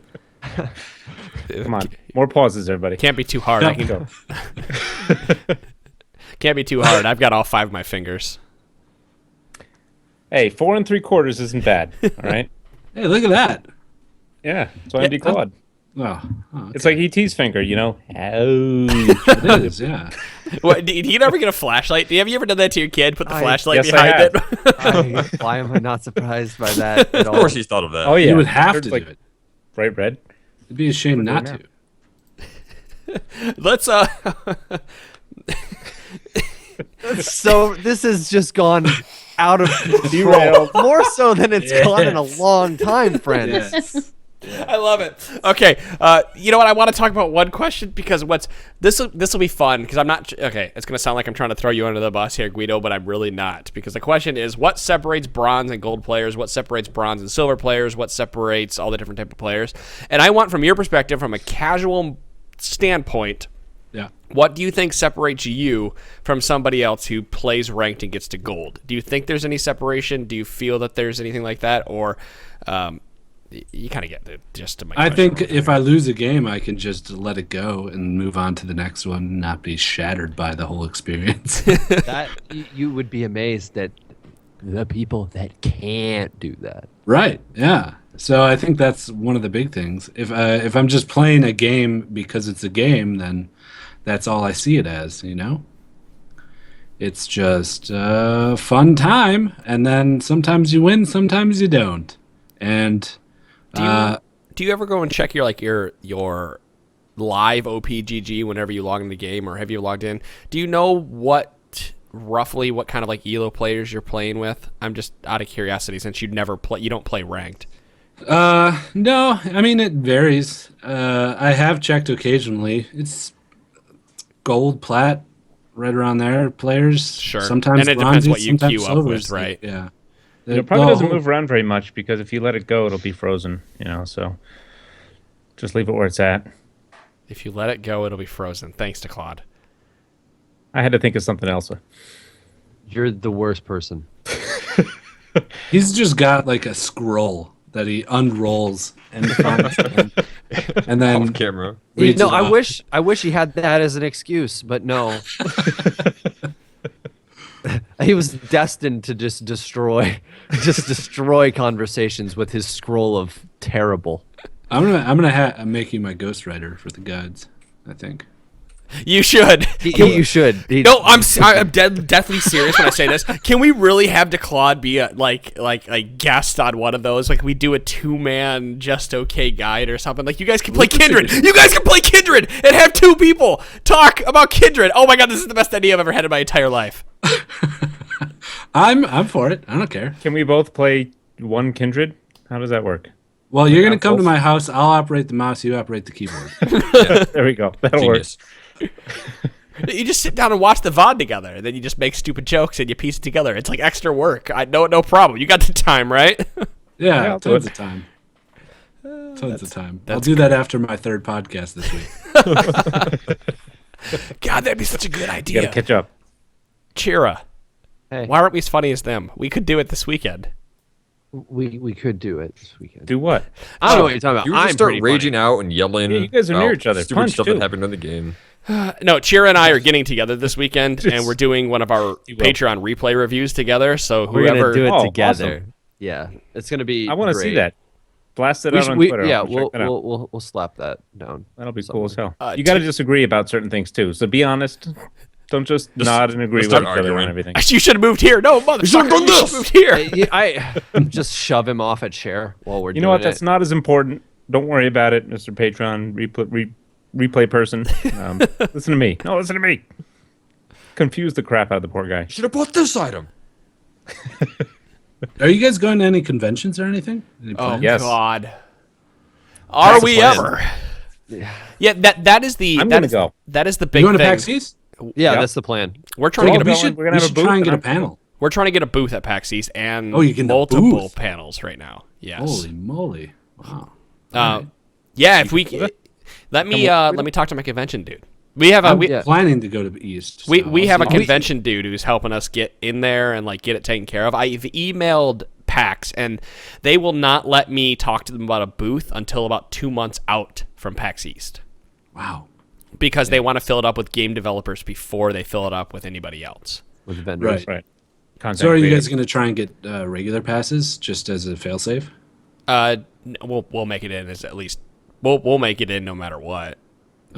Come on. More pauses, everybody. Can't be too hard. No. I can go. Can't be too hard. I've got all 5 of my fingers. Hey, 4 3/4 isn't bad. All right. Hey, look at that. Yeah. So I'm DeClaude. Oh, It's like ET's finger, you know? Oh. it is. Yeah. What, do you never get a flashlight? Have you ever done that to your kid? Put the flashlight yes, I behind it? Why am I not surprised by that at Of all? course he's thought of that. Oh, yeah. You would have There's, to like, do it. Bright red. It'd be a shame We're not doing to. Let's So this has just gone out of control. Derailed. More so than it's gone in a long time, friends. Yes. I love it. Okay, you know what? I want to talk about one question because this will be fun because I'm not okay. It's gonna sound like I'm trying to throw you under the bus here, Guido, but I'm really not because the question is what separates bronze and gold players, what separates bronze and silver players, what separates all the different type of players, and I want from your perspective, from a casual standpoint. Yeah. What do you think separates you from somebody else who plays ranked and gets to gold? Do you think there's any separation? Do you feel that there's anything like that, or you kind of get the gist of my question? I think if I lose a game, I can just let it go and move on to the next one and not be shattered by the whole experience. That you would be amazed at the people that can't do that. Right. Yeah. So I think that's one of the big things. If I'm just playing a game because it's a game, then that's all I see it as, you know? It's just a fun time, and then sometimes you win, sometimes you don't. And do you ever go and check your live OPGG whenever you log in the game, or have you logged in? Do you know roughly what kind of like ELO players you're playing with? I'm just out of curiosity since you don't play ranked. no, I mean it varies. I have checked occasionally. It's gold, plat, right around there. Players, Sure. Sometimes and it depends bronzes, what you sometimes queue up silvers. with, right? Yeah. It probably doesn't move around very much because if you let it go, it'll be frozen. So just leave it where it's at. If you let it go, it'll be frozen. Thanks to Claude. I had to think of something else. You're the worst person. He's just got like a scroll that he unrolls and finds and then Off camera. reads No, it I off. wish he had that as an excuse, but no. He was destined to just destroy conversations with his scroll of terrible. I'm gonna make you my ghostwriter for the guides. I think. You should. You should. No, I'm deathly serious when I say this. Can we really have DeClaude be a guest on one of those? Like we do a 2-man just okay guide or something. Like you guys can play Kindred. You guys can play Kindred and have 2 people talk about Kindred. Oh my god, this is the best idea I've ever had in my entire life. I'm for it. I don't care. Can we both play one Kindred? How does that work? Well, you're gonna come to my house. I'll operate the mouse. You operate the keyboard. There we go. That'll Genius. You just sit down and watch the VOD together, and then you just make stupid jokes and you piece it together. It's like extra work. No problem. You got the time, right? Yeah, I'll do tons it. of time. Tons of time. I'll do that after my 3rd podcast this week. God, that'd be such a good You idea. gotta catch up. Chira. Hey. Why aren't we as funny as them? We could do it this weekend. We could do it this weekend. Do what? I don't know what you're talking about. You would I'm just start pretty raging funny. out and yelling. Yeah, you guys are near about each other. Stupid Punch, stuff too. that happened in the game. No, Chira and I are getting together this weekend, and we're doing one of our You will. Patreon replay reviews together. So We're whoever, gonna do it Oh, together. awesome. Yeah, it's gonna be. I want to see great. that. Blast it We out should- on we- Twitter. yeah, I'll check we'll, that out. we'll slap that down. That'll be cool as hell. Uh, You got to disagree about certain things too. So be honest. Don't just nod and agree with start each other arguing. on everything. you should have moved here. No, motherfucker, you should have moved here. I just shove him off at share while we're You doing know what? it. That's not as important. Don't worry about it, Mr. Patreon replay person. Listen to me. No, listen to me. Confuse the crap out of the poor guy. Should have bought this item. Are you guys going to any conventions or anything? Any Oh plans? Yes. God, are That's the we plan. ever? Yeah, that is the. I'm that gonna is- go. That is the You big going to thing. PAX East? Yeah, Yeah. that's the plan. We're trying to Well, get a we booth. should- we're gonna We have a should booth try and and get a I'm- panel. We're trying to get a booth at PAX East and Oh, you can the multiple booth. panels right now. Yes. Holy moly! Wow. Yeah, if we let me talk to my convention dude. We have a I'm we, planning to go to the East. we, so we I'll have a see. convention dude who's helping us get in there and like get it taken care of. I've emailed PAX and they will not let me talk to them about a booth until about 2 months out from PAX East Wow. because they want to fill it up with game developers before they fill it up with anybody else. With vendors. Right. Right. Content So are you creators. guys going to try and get regular passes just as a failsafe? We'll make it in as at least we'll make it in no matter what.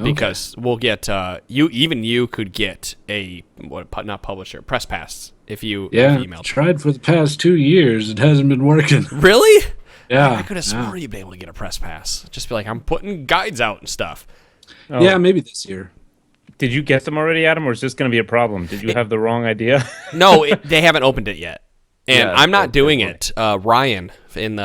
Because we'll get you could get a not publisher press pass if you Yeah, emailed. tried for the past 2 years. It hasn't been working. Really? Yeah. I could have yeah. sworn you'd be able to get a press pass. Just be like, I'm putting guides out and stuff. Oh. Yeah, maybe this year. Did you get them already, Adam, or is this going to be a problem? Did you have the wrong idea? No, they haven't opened it yet. And Yeah, I'm not doing definitely. it. Ryan in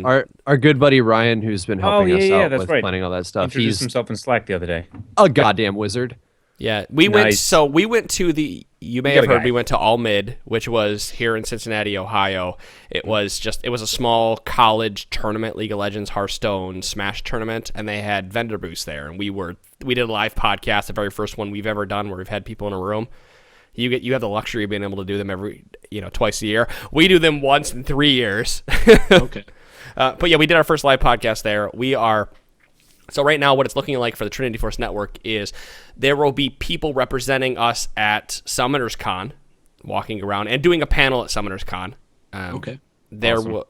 Our good buddy Ryan, who's been helping us out that's with right. planning all that stuff. Introduced He's himself in Slack the other day. a goddamn wizard. Yeah, we Nice. went to the. You may got have a heard guy. we went to All Mid, which was here in Cincinnati, Ohio. It was a small college tournament, League of Legends, Hearthstone, Smash tournament, and they had vendor booths there. And we did a live podcast, the very first one we've ever done, where we've had people in a room. You have the luxury of being able to do them twice a year. We do them once in 3 years. Okay. But yeah, we did our first live podcast there. So right now, what it's looking like for the Trinity Force Network is there will be people representing us at Summoners Con, walking around and doing a panel at Summoners Con. Okay. There will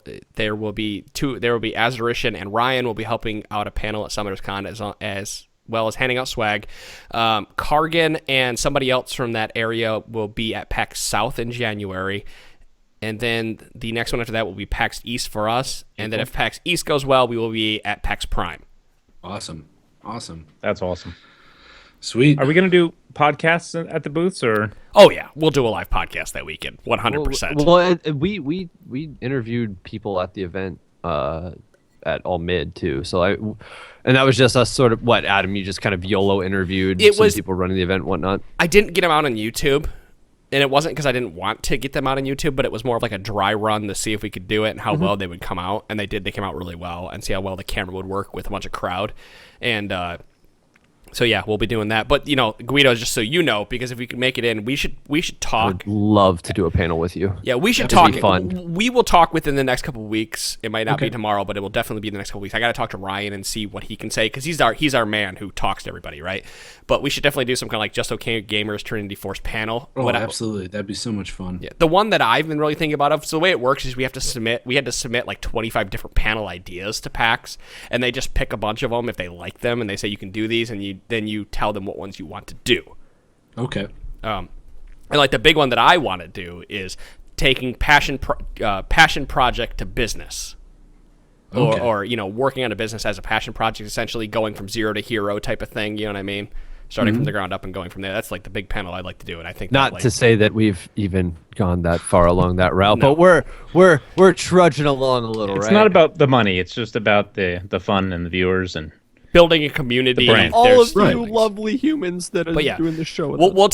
be Azarishan and Ryan will be helping out a panel at Summoners Con as well as handing out swag. Kargan and somebody else from that area will be at PAX South in January. And then the next one after that will be PAX East for us. And then if PAX East goes well, we will be at PAX Prime. Awesome. That's awesome. Sweet. Are we going to do podcasts at the booths or? Oh, yeah. We'll do a live podcast that weekend. 100%. Well, we interviewed people at the event at All Mid too. So and that was just us sort of Adam, you just kind of YOLO interviewed some people running the event and whatnot. I didn't get them out on YouTube. And it wasn't because I didn't want to get them out on YouTube, but it was more of like a dry run to see if we could do it and how well they would come out. And they did. They came out really well, and see how well the camera would work with a bunch of crowd. And so yeah, we'll be doing that. But Guido, just so you know, because if we can make it in, we should talk. I'd love to do a panel with you. Yeah, we should That'd talk. be fun. We will talk within the next couple of weeks. It might not be tomorrow, but it will definitely be the next couple of weeks. I got to talk to Ryan and see what he can say because he's our man who talks to everybody, right? But we should definitely do some kind of like Just Okay Gamers Trinity Force panel. Oh, absolutely. That'd be so much fun. Yeah, the one that I've been really thinking about so the way it works is we had to submit like 25 different panel ideas to PAX, and they just pick a bunch of them if they like them, and they say you can do these, and then you tell them what ones you want to do. Okay. And like the big one that I want to do is taking passion project to business. Okay. Or working on a business as a passion project, essentially going from zero to hero type of thing, you know what I mean? Starting from the ground up and going from there. That's like the big panel I'd like to do, and I think Not to say that we've even gone that far along that route, No. but we're trudging along a little, It's right? not about the money. It's just about the fun and the viewers and building a community. The brand. all There's- of you Right. lovely humans that are But yeah, doing the show with we'll us. we'll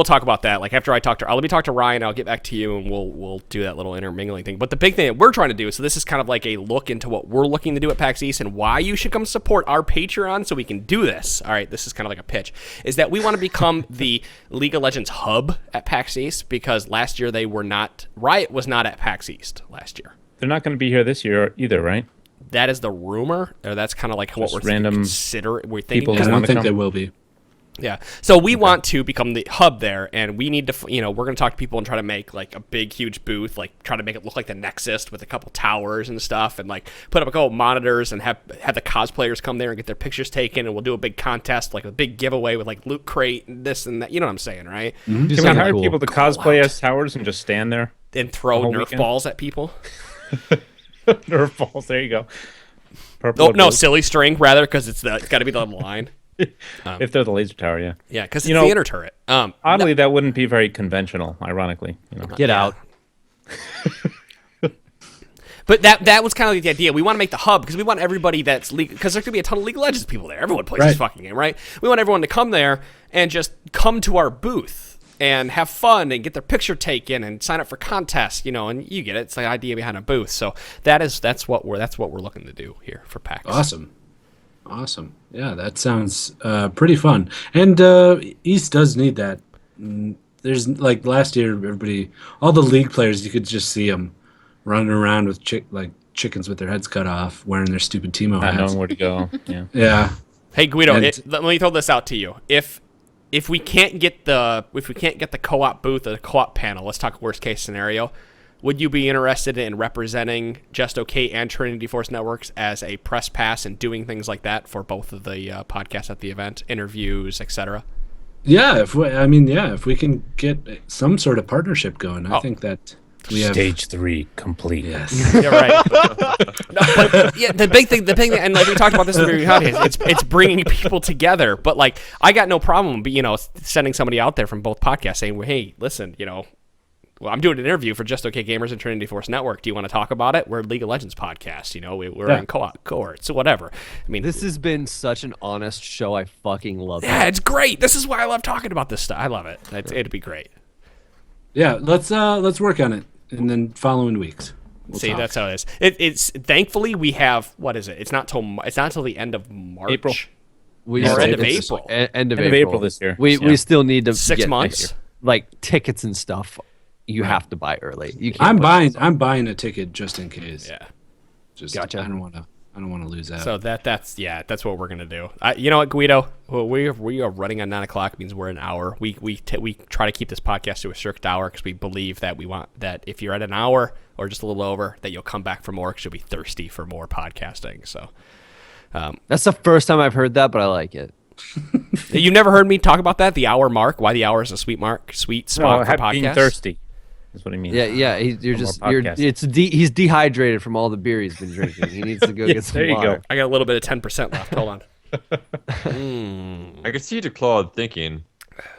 talk about that. Like after I talk to, let me talk to Ryan. I'll get back to you, and we'll do that little intermingling thing. But the big thing that we're trying to do, so this is kind of like a look into what we're looking to do at PAX East and why you should come support our Patreon so we can do this. All right, this is kind of like a pitch. Is that we want to become the League of Legends hub at PAX East because last year Riot was not at PAX East last year. they're not going to be here this year either, right? That is the rumor, or that's kind of like what Just we're random we're thinking. people I who don't wanna think come. they will be. Yeah. So we want to become the hub there, and we need to, we're going to talk to people and try to make like a big, huge booth, like try to make it look like the Nexus with a couple towers and stuff, and like put up a couple monitors and have the cosplayers come there and get their pictures taken, and we'll do a big contest, like a big giveaway with like loot crate and this and that. You know what I'm saying, right? Do Can we something hire cool. people to cosplay as towers and just stand there? And throw whole Nerf weekend? balls at people. Nerf balls. There you go. Purple Oh, or no, blue. silly string rather, because it's got to be the line. If they're the laser tower, yeah. Yeah, because it's You know, the inner turret. Oddly, that wouldn't be very conventional. Ironically, Get out. But that was kind of like the idea. We want to make the hub because we want everybody that's because there's gonna be a ton of League of Legends people there. Everyone plays this Right. fucking game, right? We want everyone to come there and just come to our booth and have fun and get their picture taken and sign up for contests, and you get it. It's the idea behind a booth. So that's what we're looking to do here for PAX. Awesome. Yeah, that sounds pretty fun. And East does need that. There's like last year, all the League players, you could just see them running around with chickens with their heads cut off, wearing their stupid Timo not hats. knowing where to go. Yeah. Yeah. Hey Guido, And- let me throw this out to you. If we can't get the co-op booth or the co-op panel, let's talk worst case scenario. Would you be interested in representing Just Okay and Trinity Force Networks as a press pass and doing things like that for both of the podcasts at the event, interviews, etc.? Yeah, if we can get some sort of partnership going, I think that we have. Stage 3 complete. Yes. Yeah, right. No, but, yeah, the big thing, and like we talked about this in the review podcast, it's bringing people together. But like, I got no problem, sending somebody out there from both podcasts saying, well, "Hey, listen, well, I'm doing an interview for Just Okay Gamers and Trinity Force Network. Do you want to talk about it? We're a League of Legends podcast. You know, we're in cohorts, so whatever. I mean, This has been such an honest show. I fucking love it. yeah, it's great. This is why I love talking about this stuff. I love it. It'd be great. Yeah, let's work on it, and then following weeks. We'll See, talk. that's how it is. It's thankfully we have, what is it? It's not till the end of March. April. We Or end of it's April. End of End of April. April this year. We still need to 6 get, months. like tickets and stuff. You have to buy early. You can't I'm buying a ticket just in case. Yeah. Just Gotcha. I don't want to lose out. So that's what we're gonna do. You know what, Guido? Well, we are running on 9 o'clock. It means we're an hour. We try to keep this podcast to a strict hour because we believe that we want that if you're at an hour or just a little over, that you'll come back for more because you'll be thirsty for more podcasting. So That's the first time I've heard that, but I like it. you've never heard me talk about that, the hour mark. Why the hour is a sweet spot for being podcasts. thirsty is what he means. Yeah. He's dehydrated from all the beer he's been drinking. He needs to go get some there you water. go. I got a little bit of 10% left. Hold on. I could see DeClaude thinking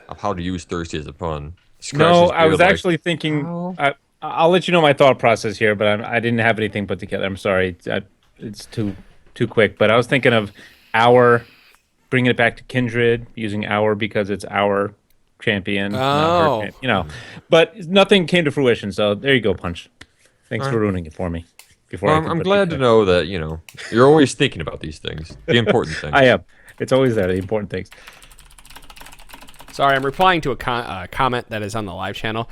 of how to use thirsty as a pun. No, I was actually thinking. I'll let you know my thought process here, but I didn't have anything put together. I'm sorry, it's too quick. But I was thinking of our bringing it back to Kindred, using our because it's our champion. not her you know, but nothing came to fruition. So there you go, Punch. Thanks for ruining it for me. Before I'm glad to know that you're always thinking about these things, the important things. I am. It's always there, the important things. Sorry, I'm replying to a comment that is on the live channel.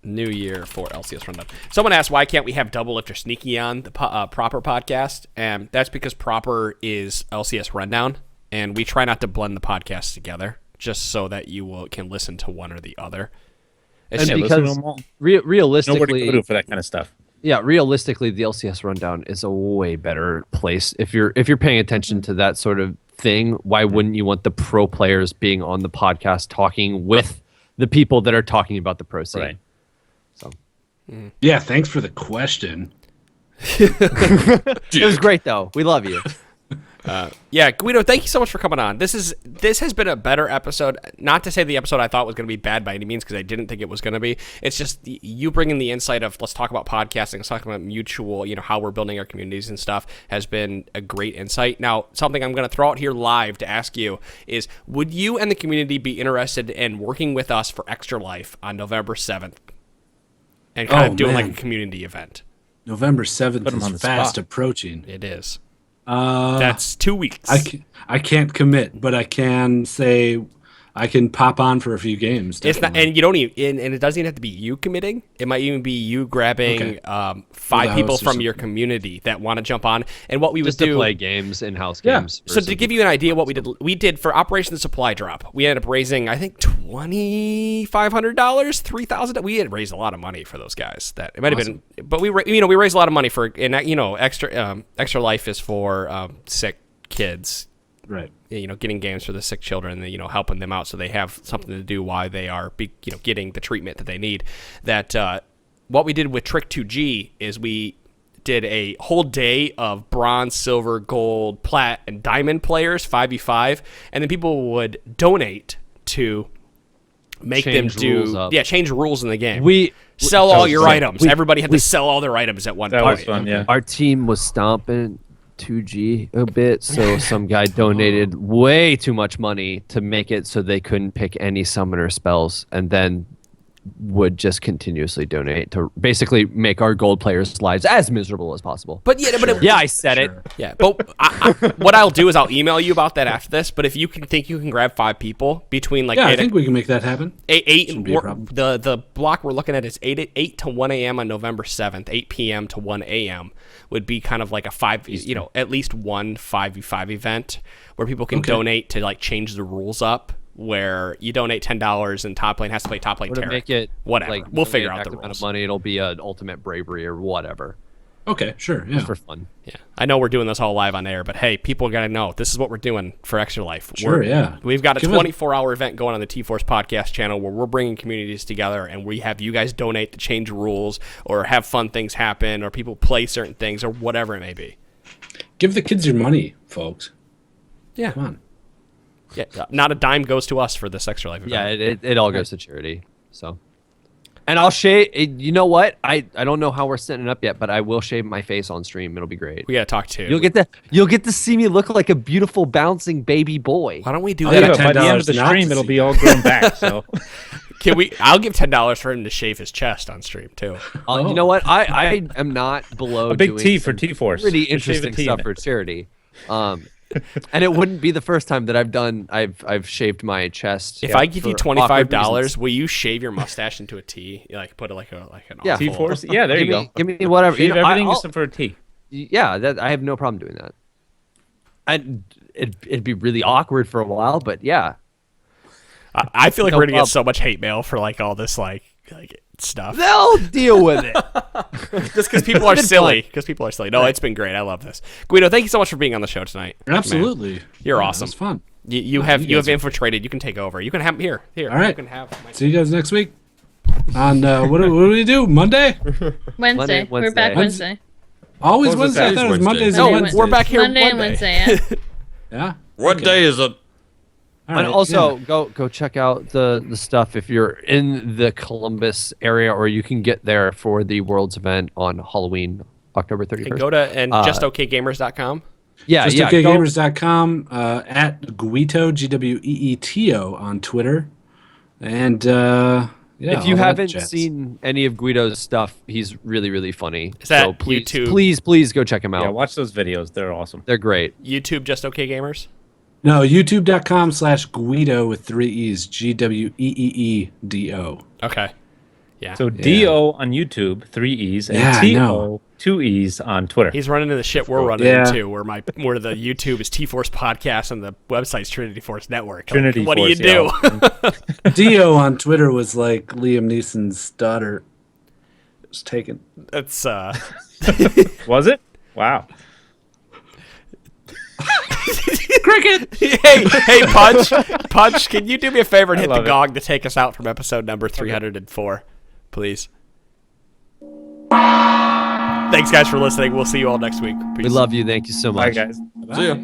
New Year for LCS Rundown. Someone asked, why can't we have Double Lifter Sneaky on the Proper podcast? And that's because Proper is LCS Rundown, and we try not to blend the podcasts together, just so that you can listen to one or the other. And Yeah, listen to them all. realistically, Nobody can do for that kind of stuff. yeah, realistically, the LCS Rundown is a way better place if you're paying attention to that sort of thing. Why wouldn't you want the pro players being on the podcast talking with the people that are talking about the pro scene? Right. So Yeah, thanks for the question. it was great though. We love you. Yeah, Guido, thank you so much for coming on. This has been a better episode. Not to say the episode I thought was going to be bad by any means, because I didn't think it was going to be. It's just you bringing the insight of let's talk about podcasting, let's talk about mutual, how we're building our communities and stuff has been a great insight. Now, something I'm going to throw out here live to ask you is, would you and the community be interested in working with us for Extra Life on November 7th and kind of doing like a community event? November 7th Put 'em on is the fast spot. approaching. It is. That's 2 weeks. I can't commit, but I can say I can pop on for a few games. It's not, definitely. and you don't even, and it doesn't even have to be you committing. It might even be you grabbing Okay. 5 the people host or from your something. community that want to jump on. And what we would Just to do, play games, in-house Yeah. games. so to give you an idea, what we did for Operation Supply Drop, we ended up raising, I think, $2,500, $3,000. We had raised a lot of money for those guys. That it might have been, but we raised a lot of money for, and Extra Life is for sick kids. Right. Getting games for the sick children, and helping them out so they have something to do while they are, getting the treatment that they need. That what we did with Trick 2G is we did a whole day of bronze, silver, gold, plat, and diamond players, 5v5, and then people would donate to make Change them rules do up. change the rules in the game. We sell all your so items. Everybody had to sell all their items at one That point. was fun, yeah. Our team was stomping 2G a bit, so some guy donated way too much money to make it so they couldn't pick any summoner spells, and then would just continuously donate to basically make our gold players' lives as miserable as possible. But yeah, I said it. Yeah, but what I'll do is I'll email you about that after this. But if you think you can grab 5 people between like Yeah, I think we can make that happen. eight Shouldn't be a problem. the block we're looking at is 8 to 1 a.m. on November 7th. 8 p.m. to 1 a.m. would be kind of like a 5, at least one 5v5 event where people can donate to like change the rules up. Where you donate $10 and top lane has to play top lane Or to Terra. make it whatever. like We'll figure out donate the X amount rules. of money. It'll be an ultimate bravery or whatever. Okay, sure. Yeah. Just for fun. Yeah, I know we're doing this all live on air, but hey, people gotta know this is what we're doing for Extra Life. Sure, yeah. We've got a Give us- 24-hour event going on the T-Force podcast channel where we're bringing communities together, and we have you guys donate to change rules or have fun things happen or people play certain things or whatever it may be. Give the kids your money, folks. Yeah, Come on. yeah. Not a dime goes to us for this Extra Life event. Yeah, it all goes to charity. So And I'll shave. You know what? I don't know how we're setting it up yet, but I will shave my face on stream. It'll be great. We gotta talk too. You'll get to see me look like a beautiful bouncing baby boy. Why don't we do Oh, that? yeah, By the end of the $10 not stream, to it'll see. be all grown back. So Can we? I'll give $10 for him to shave his chest on stream too. You know what? I am not below a big doing T for some T-Force. pretty Just shave a interesting T in stuff it. for charity. And it wouldn't be the first time that I've shaved my chest. If I give you for awkward $25, reasons. will you shave your mustache into a T? Like put it like an Yeah. awful- T-Force. Yeah, there you go. Give me whatever. Shave You know, everything I'll- except for a T. Yeah, I have no problem doing that. It'd be really awkward for a while, but yeah. I feel like No we're gonna get problem. so much hate mail for like all this like stuff. They'll deal with it. Just because people are It's been silly. Because people are silly. No, it's been great. I love this. Guido, thank you so much for being on the show tonight. Oh, Absolutely. You're Yeah, awesome. It's fun. You have guys are- infiltrated. You can take over. You can have here. All right. You can have my See you guys next week. On what do we do? Monday? Wednesday. We're back Wednesday. Wednesday. Always What was Wednesday. it? I thought it was Wednesday. Mondays No, and Monday, Wednesdays. we're back here Monday and Wednesday. Yeah. Yeah. What day is it? All And right, also yeah. go check out the stuff if you're in the Columbus area, or you can get there for the Worlds event on Halloween, October 31st. And go to justokgamers.com. yeah, Just go- okgamers.com, at Guito, Gweeto on Twitter. And yeah, if you all that haven't jazz. seen any of Guido's stuff, he's really, really funny. Is that so please, YouTube? please go check him out. Yeah, watch those videos. They're awesome. They're great. YouTube Just Okay Gamers. No, youtube.com/Guido with 3 E's, Gweeedo. Okay. Yeah. So D-O on YouTube, 3 E's, and Yeah, I T-O, know. 2 E's on Twitter. He's running into the shit we're running Yeah. into, where the YouTube is T-Force Podcast and the website's Trinity Force Network. Like, Trinity what Force, do you do? Dio on Twitter was like Liam Neeson's daughter. It was taken. That's Was it? Wow. Cricket! hey, Punch, can you do me a favor and hit the love it. gong to take us out from episode number 304, please? Thanks, guys, for listening. We'll see you all next week. Peace. We love you. Thank you so Bye, much. guys. See ya.